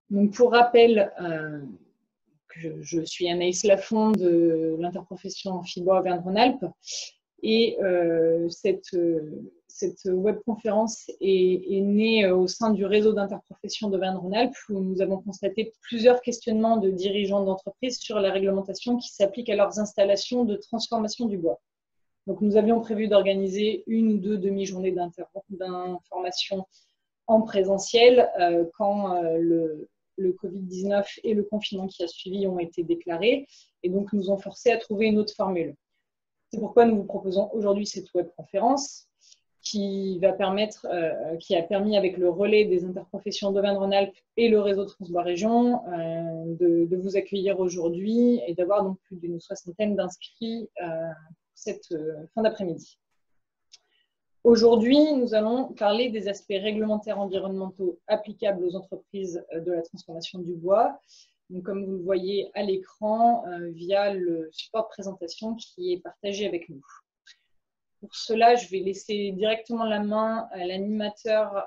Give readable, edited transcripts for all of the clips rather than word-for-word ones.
Donc, pour rappel, je suis Anaïs Lafond de l'interprofession Amphibois Auvergne-Rhône-Alpes et cette webconférence est née au sein du réseau d'interprofession d'Auvergne-Rhône-Alpes où nous avons constaté plusieurs questionnements de dirigeants d'entreprises sur la réglementation qui s'applique à leurs installations de transformation du bois. Donc, nous avions prévu d'organiser une ou deux demi-journées d'information en présentiel quand le Covid-19 et le confinement qui a suivi ont été déclarés et donc nous ont forcé à trouver une autre formule. C'est pourquoi nous vous proposons aujourd'hui cette webconférence qui a permis avec le relais des interprofessions d'Auvergne-Rhône-Alpes et le réseau Transbois Région de vous accueillir aujourd'hui et d'avoir donc plus d'une soixantaine d'inscrits cette fin d'après-midi. Aujourd'hui, nous allons parler des aspects réglementaires environnementaux applicables aux entreprises de la transformation du bois. Donc, comme vous le voyez à l'écran, via le support de présentation qui est partagé avec nous. Pour cela, je vais laisser directement la main à l'animateur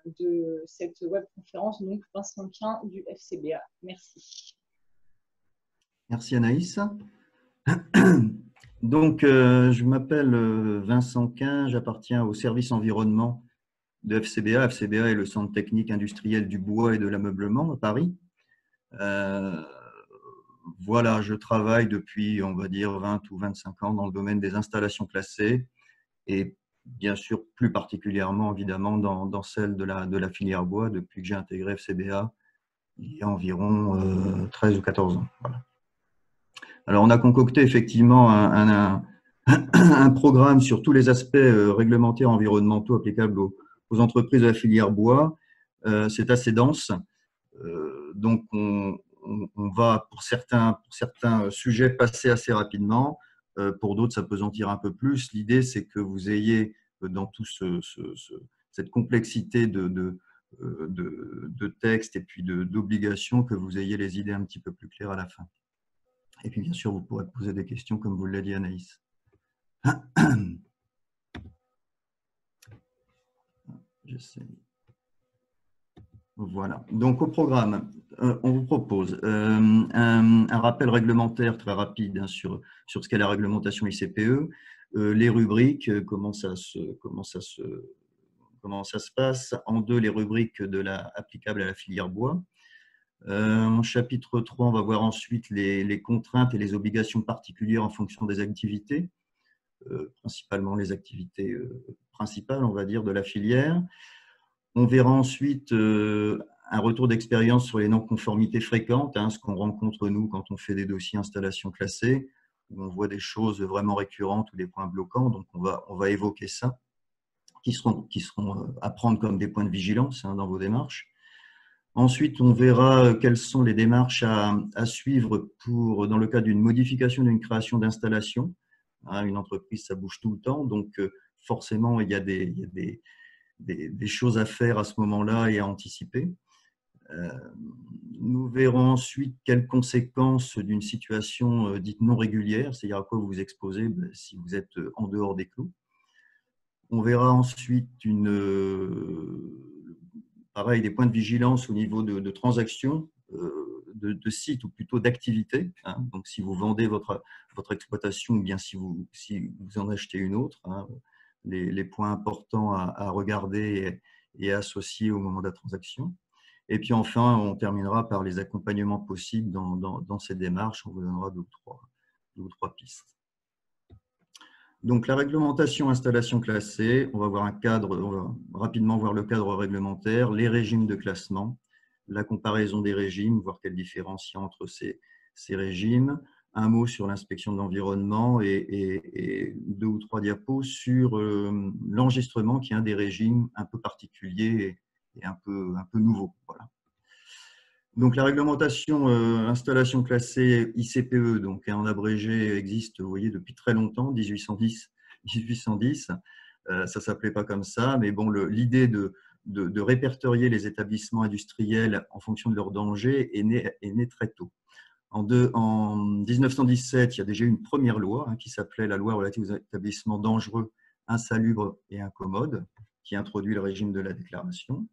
de cette webconférence, donc Vincent Quin du FCBA. Merci. Merci Anaïs. Donc, je m'appelle Vincent Quin, j'appartiens au service environnement de FCBA. FCBA est le centre technique industriel du bois et de l'ameublement à Paris. Voilà, je travaille depuis, on va dire, 20 ou 25 ans dans le domaine des installations classées et bien sûr, plus particulièrement, évidemment, dans celle de la filière bois depuis que j'ai intégré FCBA il y a environ 13 ou 14 ans. Voilà. Alors, on a concocté effectivement un programme sur tous les aspects réglementaires environnementaux applicables aux entreprises de la filière bois. C'est assez dense. Donc, on va, pour certains sujets, passer assez rapidement. Pour d'autres, ça peut en dire un peu plus. L'idée, c'est que vous ayez dans tout cette complexité de textes et puis d'obligations, que vous ayez les idées un petit peu plus claires à la fin. Et puis, bien sûr, vous pourrez poser des questions, comme vous l'a dit Anaïs. J'essaie. Voilà. Donc, au programme, on vous propose un rappel réglementaire très rapide hein, sur ce qu'est la réglementation ICPE, les rubriques, comment ça se passe. En deux, les rubriques applicables à la filière bois. En chapitre 3, on va voir ensuite les contraintes et les obligations particulières en fonction des activités, principalement les activités principales, on va dire, de la filière. On verra ensuite un retour d'expérience sur les non-conformités fréquentes, hein, ce qu'on rencontre nous quand on fait des dossiers installations classées, où on voit des choses vraiment récurrentes ou des points bloquants. Donc, on va évoquer ça, qui seront à prendre comme des points de vigilance hein, dans vos démarches. Ensuite, on verra quelles sont les démarches à suivre dans le cas d'une modification d'une création d'installation. Une entreprise, ça bouge tout le temps, donc forcément, il y a des choses à faire à ce moment-là et à anticiper. Nous verrons ensuite quelles conséquences d'une situation dite non régulière, c'est-à-dire à quoi vous vous exposez si vous êtes en dehors des clous. On verra ensuite pareil, des points de vigilance au niveau de transactions, de sites ou plutôt d'activités. Hein. Donc, si vous vendez votre exploitation ou bien si vous en achetez une autre, hein, les points importants à regarder et à associer au moment de la transaction. Et puis enfin, on terminera par les accompagnements possibles dans ces démarches. On vous donnera deux ou trois pistes. Donc, la réglementation installation classée, on va voir on va rapidement voir le cadre réglementaire, les régimes de classement, la comparaison des régimes, voir quelle différence il y a entre ces régimes, un mot sur l'inspection de l'environnement et deux ou trois diapos sur l'enregistrement qui est un des régimes un peu particuliers et un peu nouveau. Voilà. Donc, la réglementation installation classée ICPE, donc en abrégé, existe, vous voyez, depuis très longtemps, 1810. Ça ne s'appelait pas comme ça, mais bon, l'idée de répertorier les établissements industriels en fonction de leur danger est née très tôt. En 1917, il y a déjà eu une première loi hein, qui s'appelait la loi relative aux établissements dangereux, insalubres et incommodes, qui introduit le régime de la déclaration.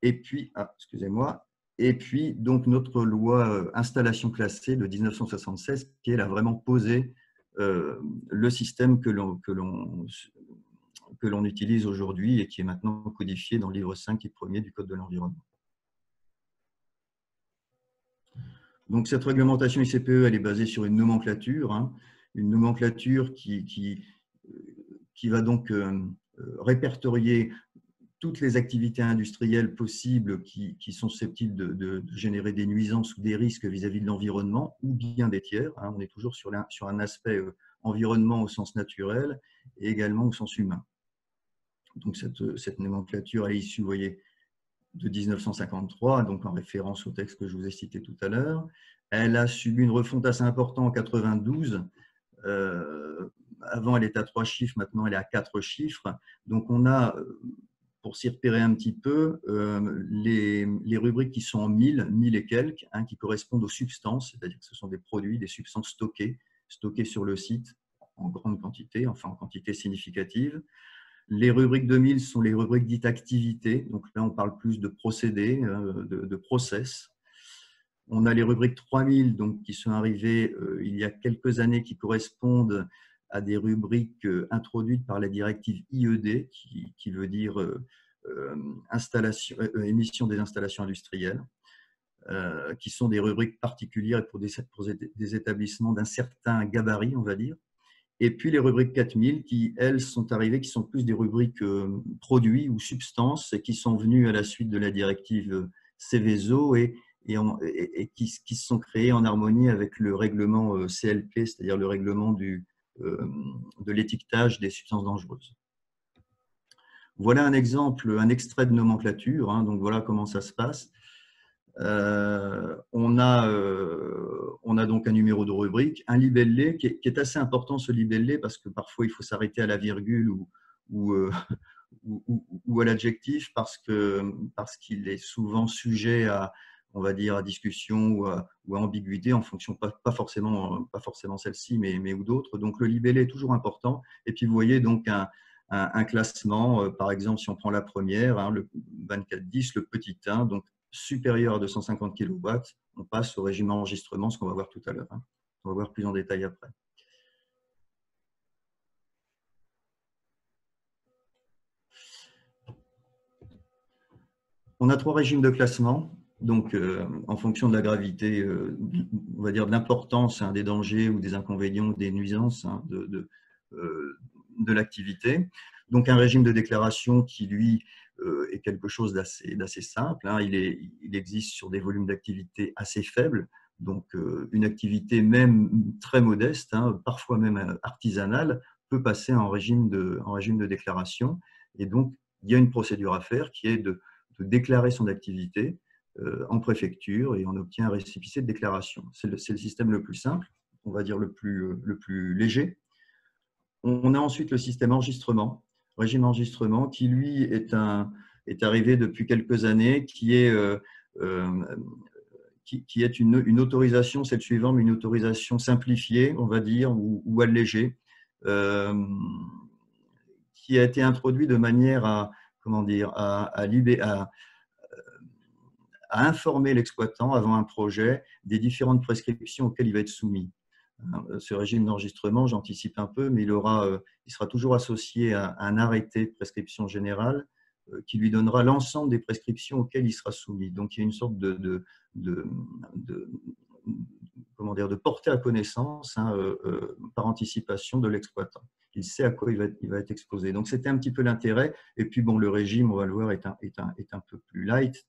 Et puis, excusez-moi, Et puis, donc, notre loi installation classée de 1976, qui elle a vraiment posé le système que l'on utilise aujourd'hui et qui est maintenant codifié dans le livre 5 et 1er du Code de l'environnement. Donc, cette réglementation ICPE, elle est basée sur une nomenclature, hein, une nomenclature qui va donc répertorier toutes les activités industrielles possibles qui sont susceptibles de générer des nuisances ou des risques vis-à-vis de l'environnement ou bien des tiers. Hein. On est toujours sur un aspect environnement au sens naturel et également au sens humain. Donc, cette nomenclature est issue, vous voyez, de 1953, donc en référence au texte que je vous ai cité tout à l'heure. Elle a subi une refonte assez importante en 92. Avant, elle était à 3 chiffres, maintenant elle est à 4 chiffres. Donc, on a, pour s'y repérer un petit peu, les rubriques qui sont en 1000 et quelques, hein, qui correspondent aux substances, c'est-à-dire que ce sont des produits, des substances stockées sur le site en grande quantité, enfin en quantité significative. Les rubriques 2000 sont les rubriques dites activités. Donc là, on parle plus de procédés, de process. On a les rubriques 3000 donc, qui sont arrivées il y a quelques années, qui correspondent à des rubriques introduites par la directive IED, qui veut dire émission des installations industrielles, qui sont des rubriques particulières pour des établissements d'un certain gabarit, on va dire. Et puis les rubriques 4000 qui, elles, sont arrivées, qui sont plus des rubriques produits ou substances et qui sont venues à la suite de la directive Seveso et qui se sont créées en harmonie avec le règlement CLP, c'est-à-dire le règlement de l'étiquetage des substances dangereuses. Voilà un exemple, un extrait de nomenclature. Hein, donc voilà comment ça se passe. On a donc un numéro de rubrique, un libellé qui est assez important, ce libellé, parce que parfois il faut s'arrêter à la virgule ou à l'adjectif parce qu'il est souvent sujet à, on va dire, à discussion ou à ambiguïté en fonction, pas forcément celle-ci, mais ou d'autres. Donc le libellé est toujours important. Et puis vous voyez donc un classement, par exemple, si on prend la première, hein, le 2410, le petit 1, donc supérieur à 250 kW, on passe au régime enregistrement, ce qu'on va voir tout à l'heure. Hein. On va voir plus en détail après. On a 3 régimes de classement. Donc, en fonction de la gravité, on va dire de l'importance, hein, des dangers ou des inconvénients, des nuisances, hein, de l'activité. Donc, un régime de déclaration qui, lui, est quelque chose d'assez simple. Hein. Il existe sur des volumes d'activité assez faibles. Donc, une activité même très modeste, hein, parfois même artisanale, peut passer en régime de déclaration. Et donc, il y a une procédure à faire qui est de déclarer son activité en préfecture et on obtient un récépissé de déclaration. C'est le système le plus simple, on va dire le plus léger. On a ensuite le système enregistrement, régime enregistrement, qui lui est arrivé depuis quelques années, qui est une autorisation, c'est le suivant, mais une autorisation simplifiée, on va dire, ou allégée, qui a été introduit de manière à, comment dire, à informer l'exploitant avant un projet des différentes prescriptions auxquelles il va être soumis. Ce régime d'enregistrement, j'anticipe un peu, mais il sera toujours associé à un arrêté de prescription générale qui lui donnera l'ensemble des prescriptions auxquelles il sera soumis. Donc, il y a une sorte de porter à connaissance, hein, par anticipation de l'exploitant. Il sait à quoi il va être exposé. Donc, c'était un petit peu l'intérêt. Et puis, bon, le régime, on va le voir, est un peu plus light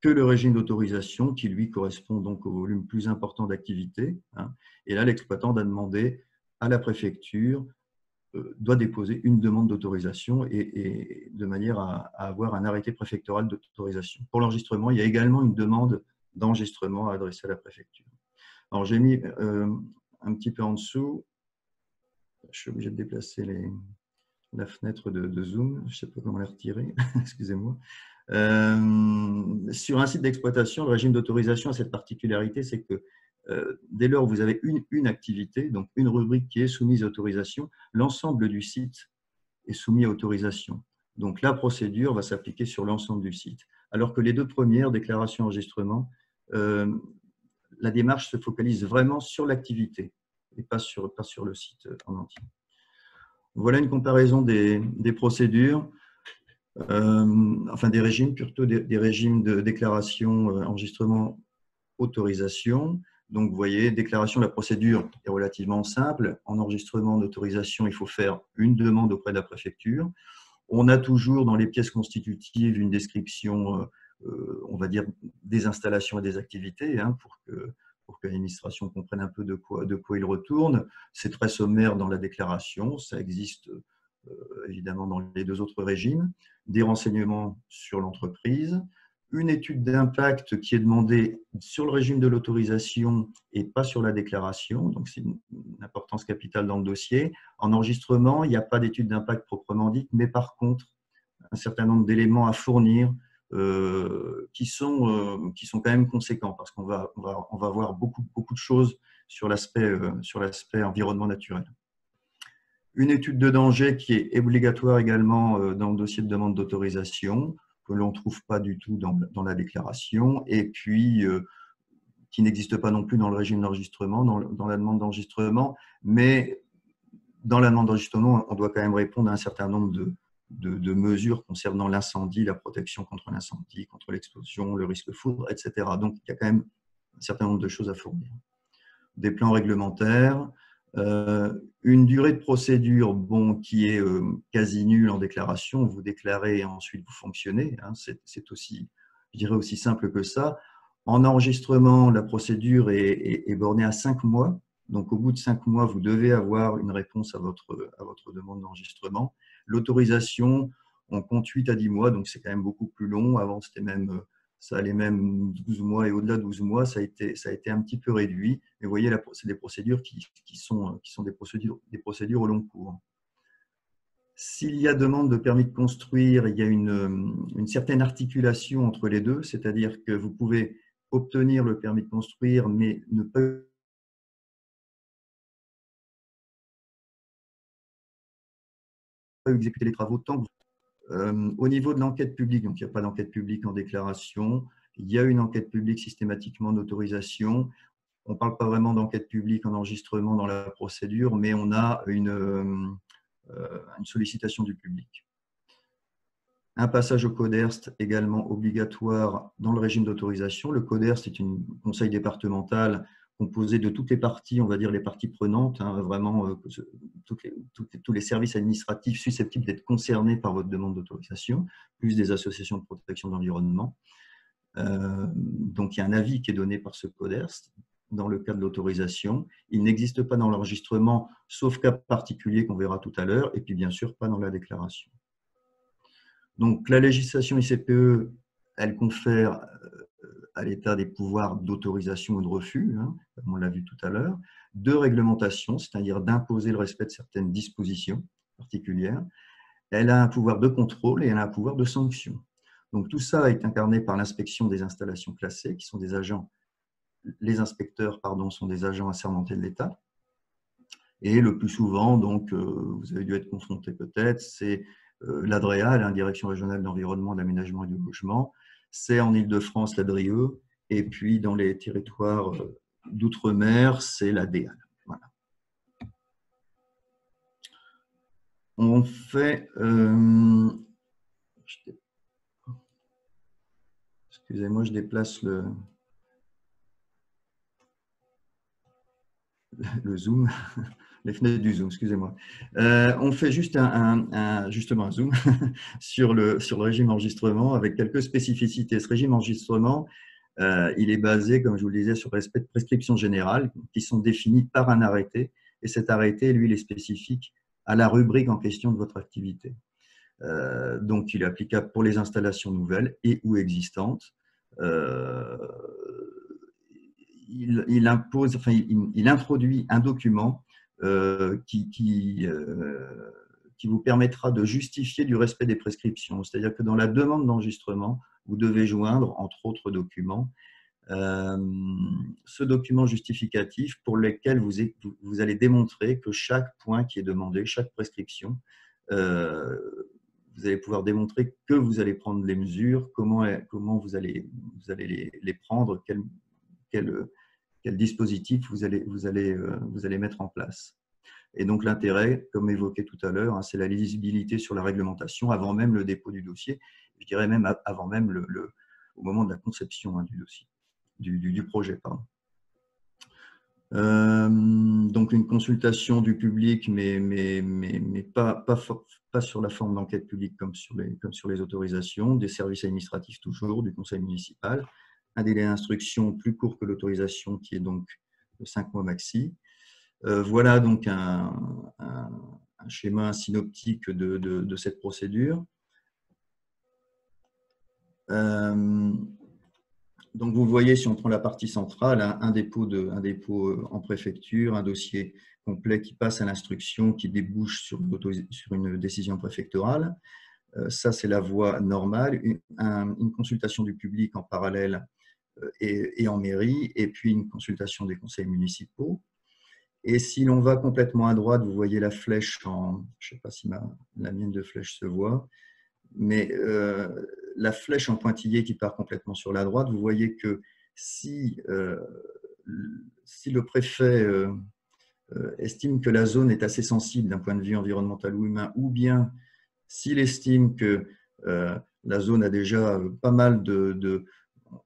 que le régime d'autorisation qui, lui, correspond donc au volume plus important d'activité. Hein. Et là, l'exploitant doit demander à la préfecture, doit déposer une demande d'autorisation et de manière à avoir un arrêté préfectoral d'autorisation. Pour l'enregistrement, il y a également une demande d'enregistrement à adresser à la préfecture. Alors, j'ai mis un petit peu en dessous, je suis obligé de déplacer la fenêtre de Zoom, je ne sais pas comment la retirer, excusez-moi. Sur un site d'exploitation, le régime d'autorisation a cette particularité, c'est que dès lors où vous avez une activité, donc une rubrique qui est soumise à autorisation, l'ensemble du site est soumis à autorisation. Donc la procédure va s'appliquer sur l'ensemble du site. alors que les deux premières, déclaration et enregistrement, la démarche se focalise vraiment sur l'activité et pas sur le site en entier. Voilà une comparaison des procédures, enfin des régimes, plutôt des régimes de déclaration, enregistrement, autorisation. Donc, vous voyez, déclaration, la procédure est relativement simple. En enregistrement d'autorisation, il faut faire une demande auprès de la préfecture. On a toujours dans les pièces constitutives une description, on va dire, des installations et des activités, hein, pour que l'administration comprenne un peu de quoi il retourne. C'est très sommaire dans la déclaration, ça existe évidemment dans les deux autres régimes. Des renseignements sur l'entreprise, une étude d'impact qui est demandée sur le régime de l'autorisation et pas sur la déclaration, donc c'est une importance capitale dans le dossier. En enregistrement, il n'y a pas d'étude d'impact proprement dite, mais par contre, un certain nombre d'éléments à fournir qui sont quand même conséquents, parce qu'on va voir beaucoup de choses sur l'aspect environnement naturel. Une étude de danger qui est obligatoire également dans le dossier de demande d'autorisation, que l'on ne trouve pas du tout dans la déclaration, et puis qui n'existe pas non plus dans le régime d'enregistrement, dans la demande d'enregistrement, mais dans la demande d'enregistrement, on doit quand même répondre à un certain nombre de mesures concernant l'incendie, la protection contre l'incendie, contre l'explosion, le risque foudre, etc. Donc, il y a quand même un certain nombre de choses à fournir. Des plans réglementaires, une durée de procédure qui est quasi nulle en déclaration, vous déclarez et ensuite vous fonctionnez, hein, c'est aussi, je dirais, aussi simple que ça. En enregistrement, la procédure est bornée à 5 mois, donc au bout de 5 mois, vous devez avoir une réponse à votre demande d'enregistrement. L'autorisation, on compte 8 à 10 mois, donc c'est quand même beaucoup plus long. Avant, ça allait même 12 mois, et au-delà de 12 mois, ça a été un petit peu réduit. Mais vous voyez, c'est des procédures qui sont des procédures au long cours. S'il y a demande de permis de construire, il y a une certaine articulation entre les deux, c'est-à-dire que vous pouvez obtenir le permis de construire, mais ne pas exécuter les travaux tant que au niveau de l'enquête publique, donc il n'y a pas d'enquête publique en déclaration, il y a une enquête publique systématiquement d'autorisation. On ne parle pas vraiment d'enquête publique en enregistrement dans la procédure, mais on a une sollicitation du public. Un passage au CODERST également obligatoire dans le régime d'autorisation. Le CODERST est un conseil départemental composé de toutes les parties, on va dire les parties prenantes, hein, vraiment tous les services administratifs susceptibles d'être concernés par votre demande d'autorisation, plus des associations de protection de l'environnement. Donc il y a un avis qui est donné par ce CODERST dans le cas de l'autorisation. Il n'existe pas dans l'enregistrement, sauf cas particulier qu'on verra tout à l'heure, et puis bien sûr pas dans la déclaration. Donc la législation ICPE, elle confère à l'État des pouvoirs d'autorisation ou de refus, hein, comme on l'a vu tout à l'heure, de réglementation, c'est-à-dire d'imposer le respect de certaines dispositions particulières. Elle a un pouvoir de contrôle et elle a un pouvoir de sanction. Donc tout ça est incarné par l'inspection des installations classées, qui sont des agents, les inspecteurs, pardon, sont des agents assermentés de l'État. Et le plus souvent, donc, vous avez dû être confronté peut-être, c'est l'ADREA, la Direction régionale d'environnement, d'aménagement et du logement. C'est en Île-de-France, la DRIE, et puis dans les territoires d'outre-mer, c'est la DEAL. Voilà. On fait... excusez-moi, je déplace le zoom, les fenêtres du zoom, excusez-moi. On fait juste justement un zoom sur le régime enregistrement avec quelques spécificités. Ce régime enregistrement, il est basé, comme je vous le disais, sur le respect de prescriptions générales qui sont définies par un arrêté. Et cet arrêté, lui, il est spécifique à la rubrique en question de votre activité. Donc, il est applicable pour les installations nouvelles et ou existantes. Il impose, enfin, il introduit un document qui vous permettra de justifier du respect des prescriptions. C'est-à-dire que dans la demande d'enregistrement, vous devez joindre, entre autres documents, ce document justificatif pour lequel vous allez démontrer que chaque point qui est demandé, chaque prescription, vous allez pouvoir démontrer que vous allez prendre les mesures, comment vous allez les prendre, quel dispositif vous allez mettre en place. Et donc l'intérêt, comme évoqué tout à l'heure, hein, c'est la lisibilité sur la réglementation avant même le dépôt du dossier, je dirais même avant même au moment de la conception, hein, du dossier, du projet. Pardon. Donc une consultation du public, mais pas sur la forme d'enquête publique comme sur les autorisations, des services administratifs toujours, du conseil municipal, un délai d'instruction plus court que l'autorisation qui est donc de 5 mois maxi. Voilà donc un schéma synoptique de cette procédure. Donc, vous voyez, si on prend la partie centrale, un dépôt en préfecture, un dossier complet qui passe à l'instruction, qui débouche sur une décision préfectorale. Ça, c'est la voie normale. Une consultation du public en parallèle et en mairie, et puis une consultation des conseils municipaux. Et si l'on va complètement à droite, vous voyez la flèche je ne sais pas si la mienne de flèche se voit, mais la flèche en pointillé qui part complètement sur la droite, vous voyez que si le préfet estime que la zone est assez sensible d'un point de vue environnemental ou humain, ou bien s'il estime que la zone a déjà pas mal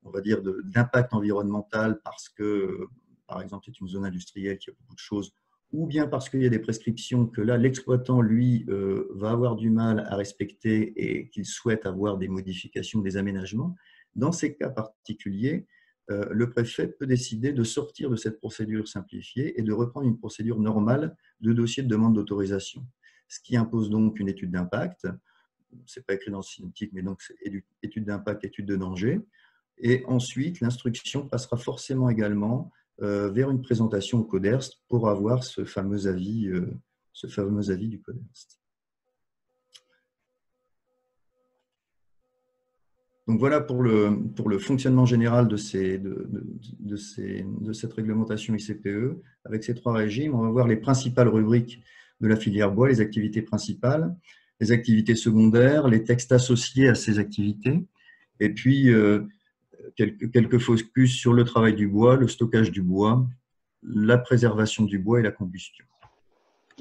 on va dire, d'impact environnemental parce que, par exemple, c'est une zone industrielle qui a beaucoup de choses, ou bien parce qu'il y a des prescriptions que là, l'exploitant, lui, va avoir du mal à respecter et qu'il souhaite avoir des modifications, des aménagements. Dans ces cas particuliers, le préfet peut décider de sortir de cette procédure simplifiée et de reprendre une procédure normale de dossier de demande d'autorisation, ce qui impose donc une étude d'impact. Ce n'est pas écrit dans le synoptique, mais donc c'est étude d'impact, étude de danger. Et ensuite, l'instruction passera forcément également vers une présentation au CODERST pour avoir ce fameux avis du CODERST. Donc voilà pour le fonctionnement général de cette réglementation ICPE. Avec ces 3 régimes, on va voir les principales rubriques de la filière bois, les activités principales, les activités secondaires, les textes associés à ces activités, et puis quelques focus sur le travail du bois, le stockage du bois, la préservation du bois et la combustion.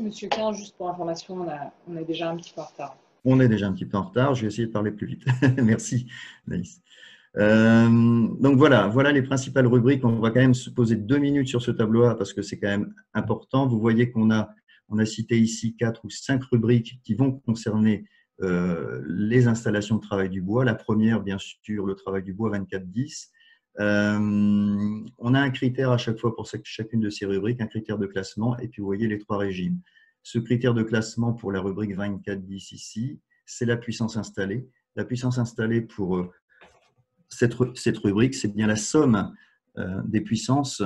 Monsieur Quin, juste pour information, on est déjà un petit peu en retard. On est déjà un petit peu en retard, je vais essayer de parler plus vite. Merci, Naïs. Donc voilà les principales rubriques. On va quand même se poser 2 minutes sur ce tableau-là parce que c'est quand même important. Vous voyez qu'on a cité ici 4 ou 5 rubriques qui vont concerner les installations de travail du bois. La première, bien sûr, le travail du bois 2410. On a un critère à chaque fois pour chacune de ces rubriques, un critère de classement, et puis vous voyez les 3 régimes. Ce critère de classement pour la rubrique 2410 ici, c'est la puissance installée. La puissance installée pour cette rubrique, c'est bien la somme des puissances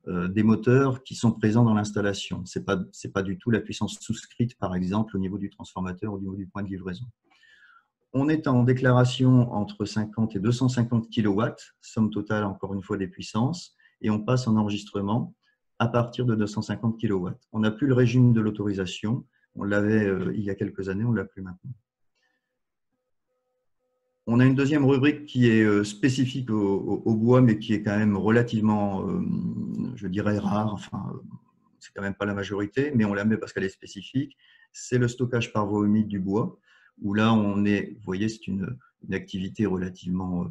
des moteurs qui sont présents dans l'installation. Ce n'est pas du tout la puissance souscrite, par exemple, au niveau du transformateur, au niveau du point de livraison. On est en déclaration entre 50 et 250 kW, somme totale, encore une fois, des puissances, et on passe en enregistrement à partir de 250 kW. On n'a plus le régime de l'autorisation. On l'avait il y a quelques années, on ne l'a plus maintenant. On a une deuxième rubrique qui est spécifique au bois, mais qui est quand même relativement, je dirais, rare. Enfin, c'est quand même pas la majorité, mais on la met parce qu'elle est spécifique. C'est le stockage par voie humide du bois, où là, on est, vous voyez, c'est une activité relativement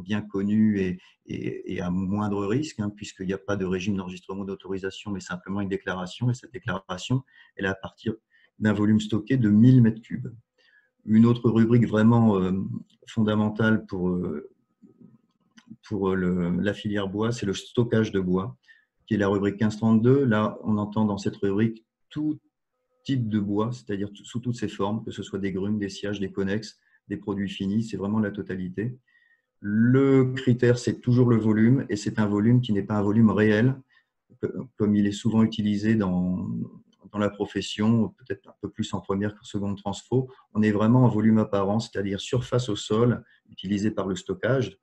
bien connue et à moindre risque, hein, puisqu'il n'y a pas de régime d'enregistrement d'autorisation, mais simplement une déclaration. Et cette déclaration, elle est à partir d'un volume stocké de 1000 m3. Une autre rubrique vraiment fondamentale pour la filière bois, c'est le stockage de bois, qui est la rubrique 1532. Là, on entend dans cette rubrique tout type de bois, c'est-à-dire sous toutes ses formes, que ce soit des grumes, des sciages, des connexes, des produits finis, c'est vraiment la totalité. Le critère, c'est toujours le volume, et c'est un volume qui n'est pas un volume réel, comme il est souvent utilisé dans la profession, peut-être un peu plus en première qu'en seconde transfo. On est vraiment en volume apparent, c'est-à-dire surface au sol, utilisé par le stockage,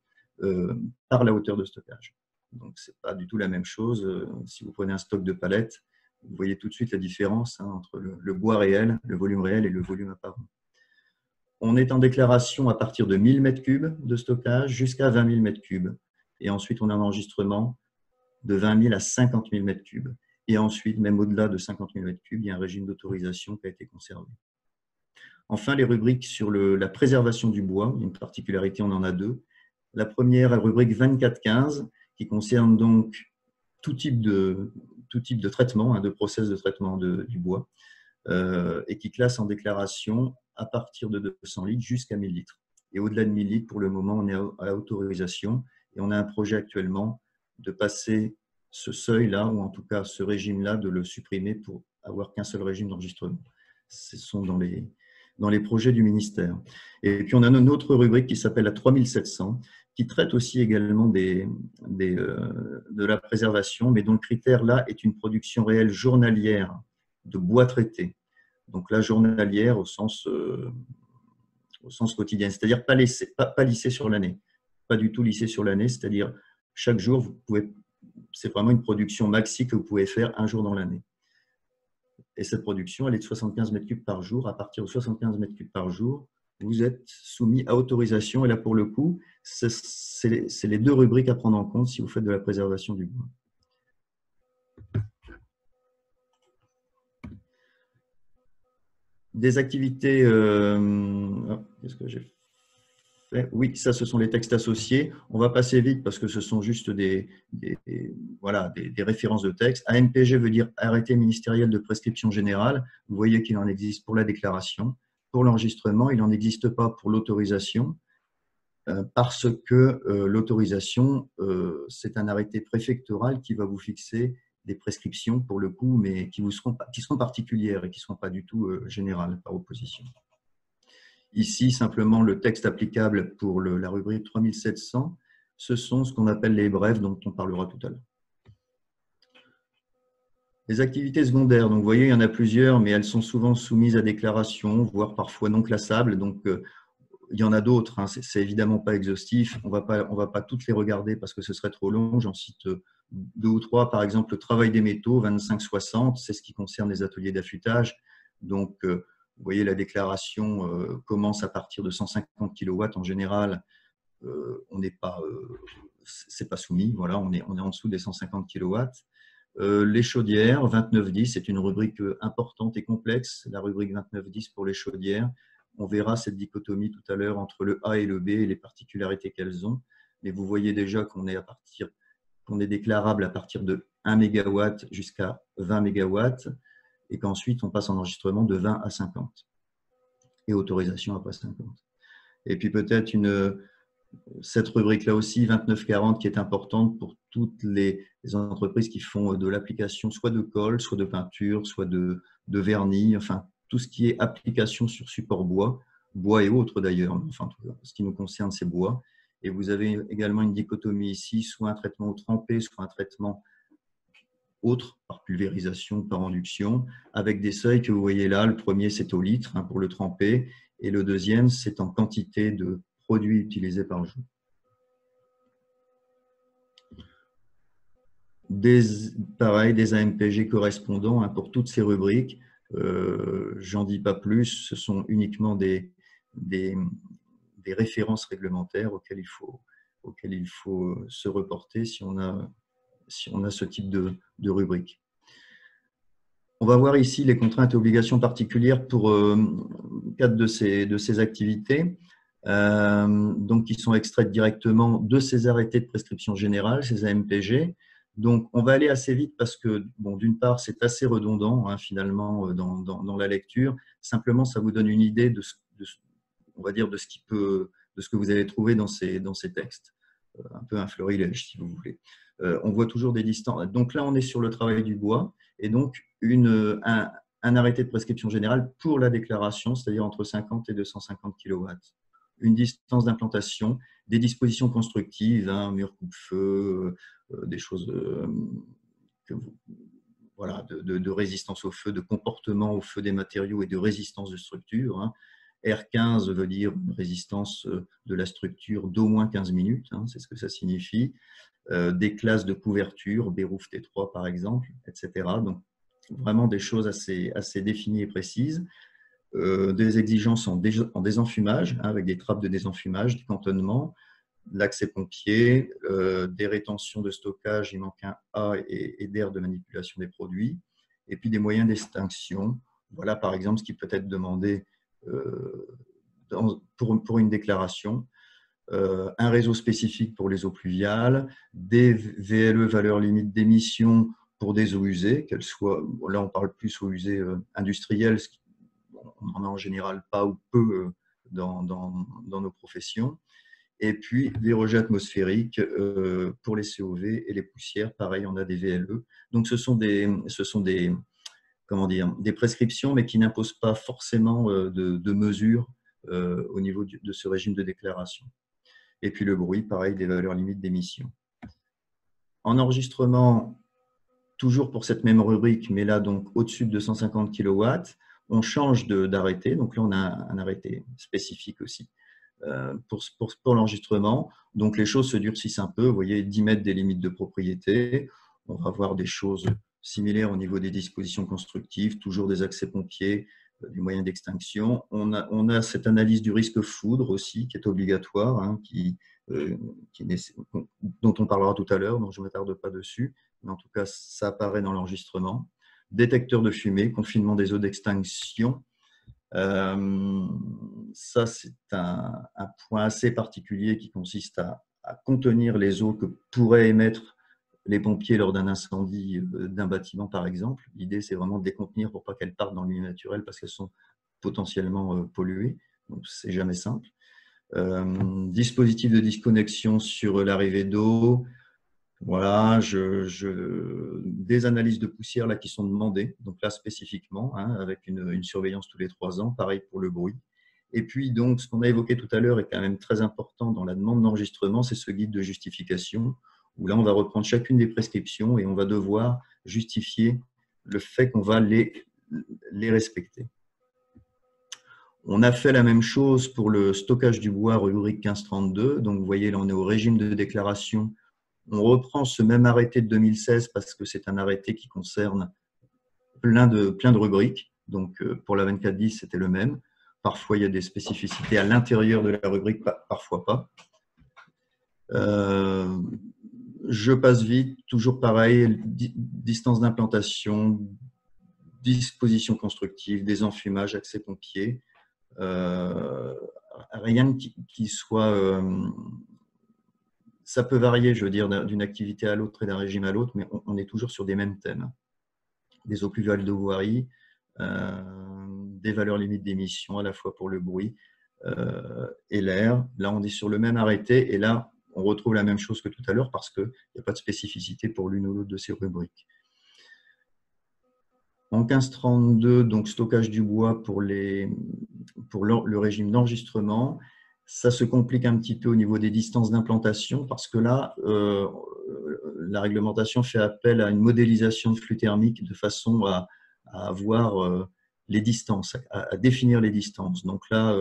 par la hauteur de stockage. Donc, ce n'est pas du tout la même chose. Si vous prenez un stock de palettes, vous voyez tout de suite la différence, hein, entre le bois réel, le volume réel et le volume apparent. on est en déclaration à partir de 1000 m3 de stockage jusqu'à 20 000 m3. Et ensuite, on a un enregistrement de 20 000 à 50 000 m3. Et ensuite, même au-delà de 50 000 m3, il y a un régime d'autorisation qui a été conservé. Enfin, les rubriques sur la préservation du bois, une particularité, on en a deux. La première, la rubrique 2415, qui concerne donc tout type de traitement, de process de traitement du bois, et qui classe en déclaration à partir de 200 litres jusqu'à 1000 litres. Et au-delà de 1000 litres, pour le moment, on est à autorisation, et on a un projet actuellement de passer ce seuil-là, ou en tout cas ce régime-là, de le supprimer pour avoir qu'un seul régime d'enregistrement. Ce sont dans les projets du ministère. Et puis, on a une autre rubrique qui s'appelle la 3700, qui traite aussi également de la préservation, mais dont le critère là est une production réelle journalière de bois traité. Donc là, journalière au sens quotidien, c'est-à-dire pas lissé sur l'année, pas du tout lissé sur l'année, c'est-à-dire chaque jour, c'est vraiment une production maxi que vous pouvez faire un jour dans l'année. Et cette production, elle est de 75 m3 par jour. À partir de 75 m3 par jour, vous êtes soumis à autorisation. Et là, pour le coup, c'est les deux rubriques à prendre en compte si vous faites de la préservation du bois. Des activités… qu'est-ce que j'ai fait? Oui, ça, ce sont les textes associés. On va passer vite parce que ce sont juste des références de texte. AMPG veut dire arrêté ministériel de prescription générale. Vous voyez qu'il en existe pour la déclaration. Pour l'enregistrement, il n'en existe pas pour l'autorisation parce que l'autorisation, c'est un arrêté préfectoral qui va vous fixer des prescriptions pour le coup, mais qui seront particulières et qui ne seront pas du tout générales par opposition. Ici, simplement, le texte applicable pour la rubrique 3700, ce sont ce qu'on appelle les brefs dont on parlera tout à l'heure. Les activités secondaires, donc vous voyez, il y en a plusieurs, mais elles sont souvent soumises à déclaration, voire parfois non classables. Donc, il y en a d'autres, hein, c'est évidemment pas exhaustif. On va pas toutes les regarder parce que ce serait trop long. J'en cite deux ou trois. Par exemple, le travail des métaux, 25-60, c'est ce qui concerne les ateliers d'affûtage. Donc, vous voyez, la déclaration commence à partir de 150 kW en général. C'est pas soumis. Voilà, on est en dessous des 150 kW. Les chaudières, 2910, c'est une rubrique importante et complexe. La rubrique 2910 pour les chaudières. On verra cette dichotomie tout à l'heure entre le A et le B et les particularités qu'elles ont. Mais vous voyez déjà qu'on est déclarable à partir de 1 MW jusqu'à 20 MW et qu'ensuite on passe en enregistrement de 20 à 50 et autorisation après 50. Et puis peut-être cette rubrique-là aussi, 2940, qui est importante pour toutes les entreprises qui font de l'application soit de colle, soit de peinture, soit de vernis, enfin tout ce qui est application sur support bois et autres d'ailleurs, enfin ce qui nous concerne c'est bois. Et vous avez également une dichotomie ici, soit un traitement au trempé, soit un traitement autre, par pulvérisation, par induction, avec des seuils que vous voyez là. Le premier c'est au litre pour le tremper, et le deuxième c'est en quantité de produits utilisés par jour. Pareil, des AMPG correspondants pour toutes ces rubriques. J'en dis pas plus, ce sont uniquement des références réglementaires auxquelles il faut se reporter si on a ce type de rubrique. On va voir ici les contraintes et obligations particulières pour quatre de ces activités, donc qui sont extraites directement de ces arrêtés de prescription générale, ces AMPG. Donc, on va aller assez vite parce que, bon, d'une part, c'est assez redondant finalement dans la lecture. Simplement, ça vous donne une idée on va dire de ce que vous allez trouver dans ces textes. Un peu un florilège, si vous voulez. On voit toujours des distances. Donc là, on est sur le travail du bois et donc un arrêté de prescription générale pour la déclaration, c'est-à-dire entre 50 et 250 kW. Une distance d'implantation, des dispositions constructives, mur coupe-feu, des choses de résistance au feu, de comportement au feu des matériaux et de résistance de structure. R15 veut dire résistance de la structure d'au moins 15 minutes, c'est ce que ça signifie. Des classes de couverture, Béruf T3 par exemple, etc. Donc, vraiment des choses assez définies et précises. des exigences en désenfumage, hein, avec des trappes de désenfumage, du cantonnement, l'accès pompier, des rétentions de stockage, il manque un A et d'air de manipulation des produits, et puis des moyens d'extinction. Voilà par exemple ce qui peut être demandé pour une déclaration. Un réseau spécifique pour les eaux pluviales, des VLE, valeurs limites d'émission pour des eaux usées, qu'elles soient, là on parle plus eaux usées industrielles, on n'en a en général pas ou peu dans nos professions. Et puis les rejets atmosphériques pour les COV et les poussières, pareil, on a des VLE. Donc ce sont des comment dire, des prescriptions, mais qui n'imposent pas forcément de mesures au niveau de ce régime de déclaration. Et puis le bruit, pareil, des valeurs limites d'émission. En enregistrement, toujours pour cette même rubrique, mais là, donc au-dessus de 250 kW, on change d'arrêté. Donc là, on a un arrêté spécifique aussi pour l'enregistrement. Donc les choses se durcissent un peu. Vous voyez, 10 mètres des limites de propriété. On va voir des choses similaires au niveau des dispositions constructives, toujours des accès pompiers, du moyen d'extinction. On a cette analyse du risque foudre aussi, qui est obligatoire, hein, dont on parlera tout à l'heure, donc je ne m'attarde pas dessus. Mais en tout cas, ça apparaît dans l'enregistrement. Détecteur de fumée, confinement des eaux d'extinction. Ça, c'est un point assez particulier qui consiste à contenir les eaux que pourraient émettre les pompiers lors d'un incendie d'un bâtiment, par exemple. L'idée, c'est vraiment de les contenir pour pas qu'elles partent dans le milieu naturel parce qu'elles sont potentiellement polluées. Donc, c'est jamais simple. Dispositif de disconnexion sur l'arrivée d'eau. Voilà, des analyses de poussière là, qui sont demandées, donc là spécifiquement, hein, avec une surveillance tous les 3 ans, pareil pour le bruit. Et puis, donc, ce qu'on a évoqué tout à l'heure est quand même très important dans la demande d'enregistrement, c'est ce guide de justification, où là, on va reprendre chacune des prescriptions et on va devoir justifier le fait qu'on va les respecter. On a fait la même chose pour le stockage du bois, rubrique 1532. Donc, vous voyez, là, on est au régime de déclaration. On reprend ce même arrêté de 2016 parce que c'est un arrêté qui concerne plein de rubriques. Donc, pour la 2410, c'était le même. Parfois, il y a des spécificités à l'intérieur de la rubrique, parfois pas. Je passe vite, toujours pareil, distance d'implantation, disposition constructive, désenfumage, accès pompier. Rien qui soit... ça peut varier, je veux dire, d'une activité à l'autre et d'un régime à l'autre, mais on est toujours sur des mêmes thèmes. Des eaux pluviales de voirie, des valeurs limites d'émission à la fois pour le bruit et l'air. Là, on est sur le même arrêté et là, on retrouve la même chose que tout à l'heure parce qu'il n'y a pas de spécificité pour l'une ou l'autre de ces rubriques. En 1532, donc stockage du bois pour le régime d'enregistrement. Ça se complique un petit peu au niveau des distances d'implantation parce que là, la réglementation fait appel à une modélisation de flux thermique de façon à avoir les distances, à définir les distances. Donc là,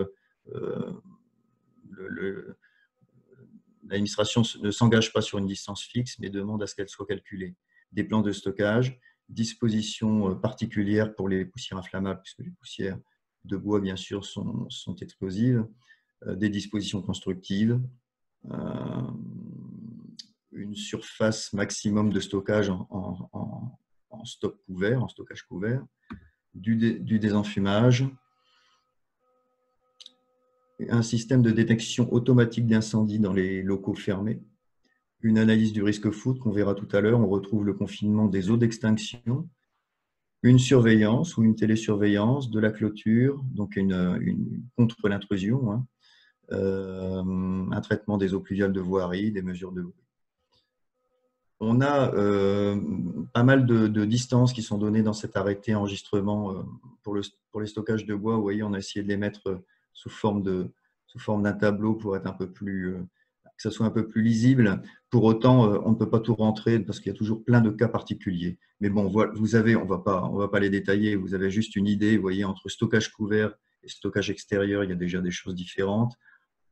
l'administration ne s'engage pas sur une distance fixe, mais demande à ce qu'elle soit calculée. Des plans de stockage, dispositions particulières pour les poussières inflammables, puisque les poussières de bois, bien sûr, sont explosives, des dispositions constructives, une surface maximum de stockage en stock couvert, en stockage couvert, du désenfumage, un système de détection automatique d'incendie dans les locaux fermés, une analyse du risque foudre qu'on verra tout à l'heure, on retrouve le confinement des eaux d'extinction, une surveillance ou une télésurveillance de la clôture, donc contre l'intrusion, hein, un traitement des eaux pluviales de voirie, des mesures de bruit. On a pas mal de distances qui sont données dans cet arrêté enregistrement pour les stockages de bois. Vous voyez, on a essayé de les mettre sous forme d'un tableau pour être un peu plus, que ça soit un peu plus lisible. Pour autant, on ne peut pas tout rentrer parce qu'il y a toujours plein de cas particuliers. Mais bon, vous avez, on va pas les détailler, vous avez juste une idée. Vous voyez, entre stockage couvert et stockage extérieur, il y a déjà des choses différentes.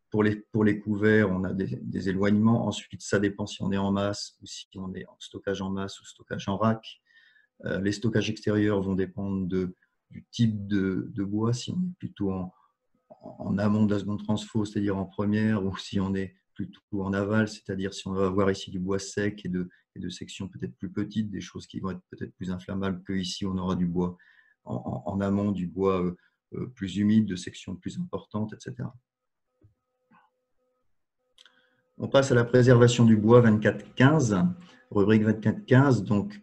Pour les couverts, on a des éloignements. Ensuite, ça dépend si on est en masse ou si on est en stockage en masse ou stockage en rack. Les stockages extérieurs vont dépendre de du type de bois, si on est plutôt en amont de la seconde transfo, c'est-à-dire en première, ou si on est plutôt en aval, c'est-à-dire si on va avoir ici du bois sec et de sections peut-être plus petites, des choses qui vont être peut-être plus inflammables que ici, on aura du bois en amont, du bois plus humide, de sections plus importantes, etc. On passe à la préservation du bois 2415, rubrique 2415. Donc,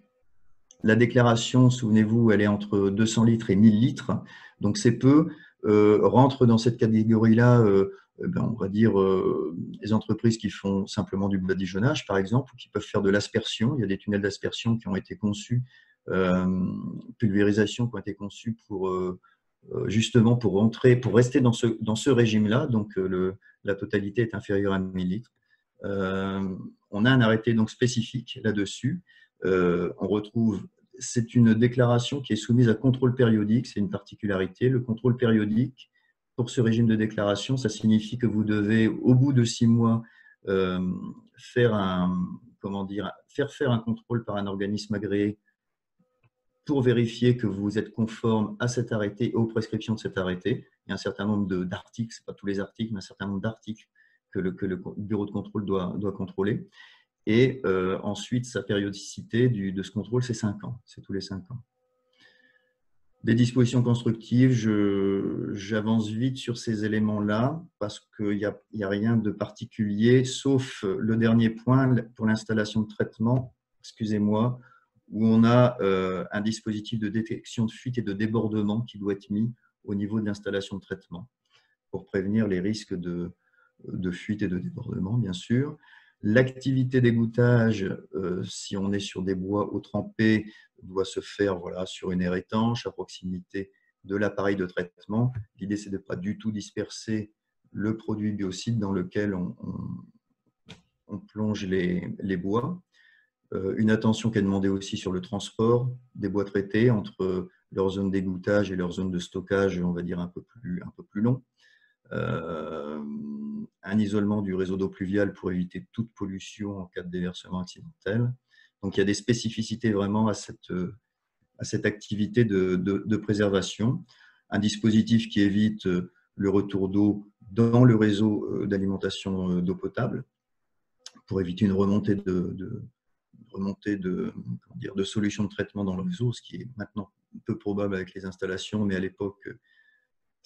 la déclaration, souvenez-vous, elle est entre 200 litres et 1000 litres. Donc, c'est peu. Rentre dans cette catégorie-là, on va dire, les entreprises qui font simplement du badigeonnage, par exemple, ou qui peuvent faire de l'aspersion. Il y a des tunnels d'aspersion qui ont été conçus, pulvérisation, qui ont été conçus pour justement pour rester dans ce régime-là. Donc, la totalité est inférieure à 1000 litres. On a un arrêté donc spécifique là-dessus. On retrouve, c'est une déclaration qui est soumise à contrôle périodique, c'est une particularité. Le contrôle périodique, pour ce régime de déclaration, ça signifie que vous devez, au bout de 6 mois, faire faire un contrôle par un organisme agréé pour vérifier que vous êtes conforme à cet arrêté et aux prescriptions de cet arrêté. Il y a un certain nombre d'articles, ce n'est pas tous les articles, mais un certain nombre d'articles que le bureau de contrôle doit contrôler. Et ensuite, sa périodicité de ce contrôle, c'est 5 ans. C'est tous les 5 ans. Des dispositions constructives, j'avance vite sur ces éléments-là parce qu'il n'y a rien de particulier, sauf le dernier point pour l'installation de traitement, excusez-moi, où on a un dispositif de détection de fuite et de débordement qui doit être mis au niveau de l'installation de traitement pour prévenir les risques de fuite et de débordement, bien sûr. L'activité d'égouttage, si on est sur des bois eau trempée, doit se faire sur une aire étanche à proximité de l'appareil de traitement. L'idée, c'est de ne pas du tout disperser le produit biocide dans lequel on plonge les bois. Une attention qui est demandée aussi sur le transport des bois traités entre leur zone d'égouttage et leur zone de stockage, on va dire un peu plus long. Un isolement du réseau d'eau pluviale pour éviter toute pollution en cas de déversement accidentel. Donc, il y a des spécificités vraiment à cette activité de préservation. Un dispositif qui évite le retour d'eau dans le réseau d'alimentation d'eau potable pour éviter une remontée de solutions de traitement dans le réseau, ce qui est maintenant peu probable avec les installations, mais à l'époque,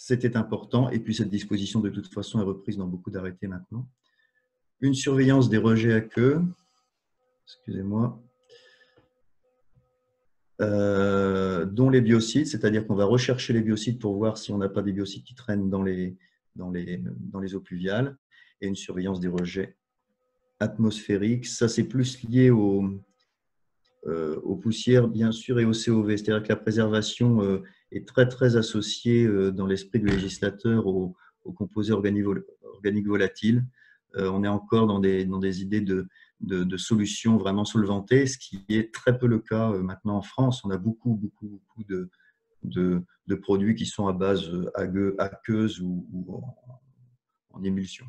c'était important. Et puis, cette disposition, de toute façon, est reprise dans beaucoup d'arrêtés maintenant. Une surveillance des rejets à queue, excusez-moi, dont les biocides, c'est-à-dire qu'on va rechercher les biocides pour voir si on n'a pas des biocides qui traînent dans les eaux pluviales, et une surveillance des rejets atmosphériques. Ça, c'est plus lié aux poussières, bien sûr, et au COV, c'est-à-dire que la préservation est très, très associée dans l'esprit du législateur aux composés organiques volatiles. On est encore dans des idées de solutions vraiment solvantées, ce qui est très peu le cas maintenant en France. On a beaucoup de produits qui sont à base aqueuse ou en émulsion.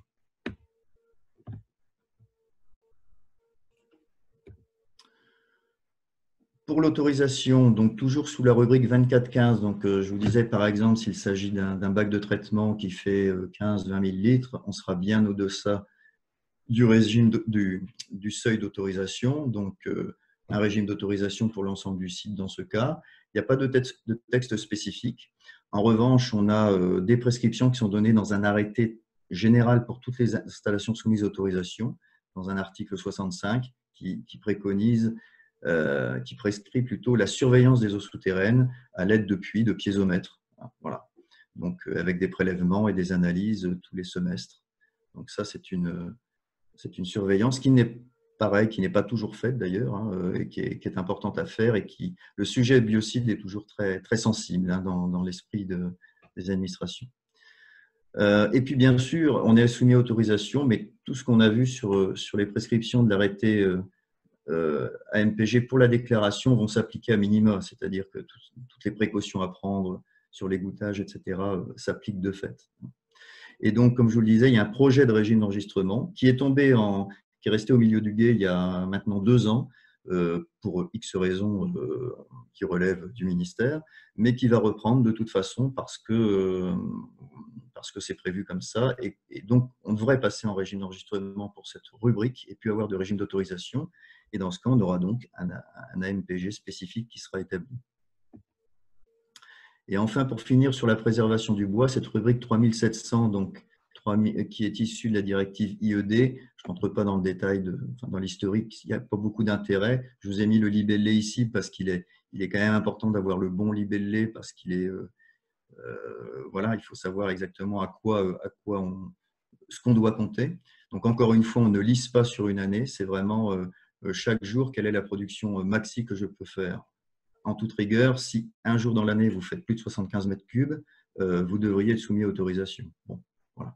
Pour l'autorisation, donc toujours sous la rubrique 2415, donc je vous disais par exemple s'il s'agit d'un bac de traitement qui fait 15-20 000 litres, on sera bien au-deçà du régime du seuil d'autorisation, donc un régime d'autorisation pour l'ensemble du site dans ce cas. Il n'y a pas de texte spécifique. En revanche, on a des prescriptions qui sont données dans un arrêté général pour toutes les installations soumises à autorisation, dans un article 65 qui préconise qui prescrit plutôt la surveillance des eaux souterraines à l'aide de puits, de piézomètres. Voilà. Donc, avec des prélèvements et des analyses tous les semestres. Donc, ça, c'est une surveillance qui n'est pas toujours faite d'ailleurs, et qui est importante à faire, et le sujet biocide est toujours très, très sensible dans l'esprit des administrations. Et puis, bien sûr, on est soumis à autorisation, mais tout ce qu'on a vu sur les prescriptions de l'arrêté AMPG pour la déclaration vont s'appliquer à minima, c'est-à-dire que toutes les précautions à prendre sur l'égouttage, etc., s'appliquent de fait. Et donc, comme je vous le disais, il y a un projet de régime d'enregistrement qui est resté au milieu du gué il y a maintenant 2 ans, pour X raisons qui relèvent du ministère, mais qui va reprendre de toute façon parce que c'est prévu comme ça. Et donc, on devrait passer en régime d'enregistrement pour cette rubrique et puis avoir de régime d'autorisation. Et dans ce cas, on aura donc un AMPG spécifique qui sera établi. Et enfin, pour finir sur la préservation du bois, cette rubrique 3700, donc, qui est issue de la directive IED, je ne rentre pas dans le détail, dans l'historique, il n'y a pas beaucoup d'intérêt. Je vous ai mis le libellé ici parce qu'il est quand même important d'avoir le bon libellé, parce qu'il est, voilà, il faut savoir exactement ce qu'on doit compter. Donc, encore une fois, on ne lisse pas sur une année, c'est vraiment chaque jour, quelle est la production maxi que je peux faire. En toute rigueur, si un jour dans l'année, vous faites plus de 75 mètres cubes, vous devriez être soumis à autorisation. Bon, voilà.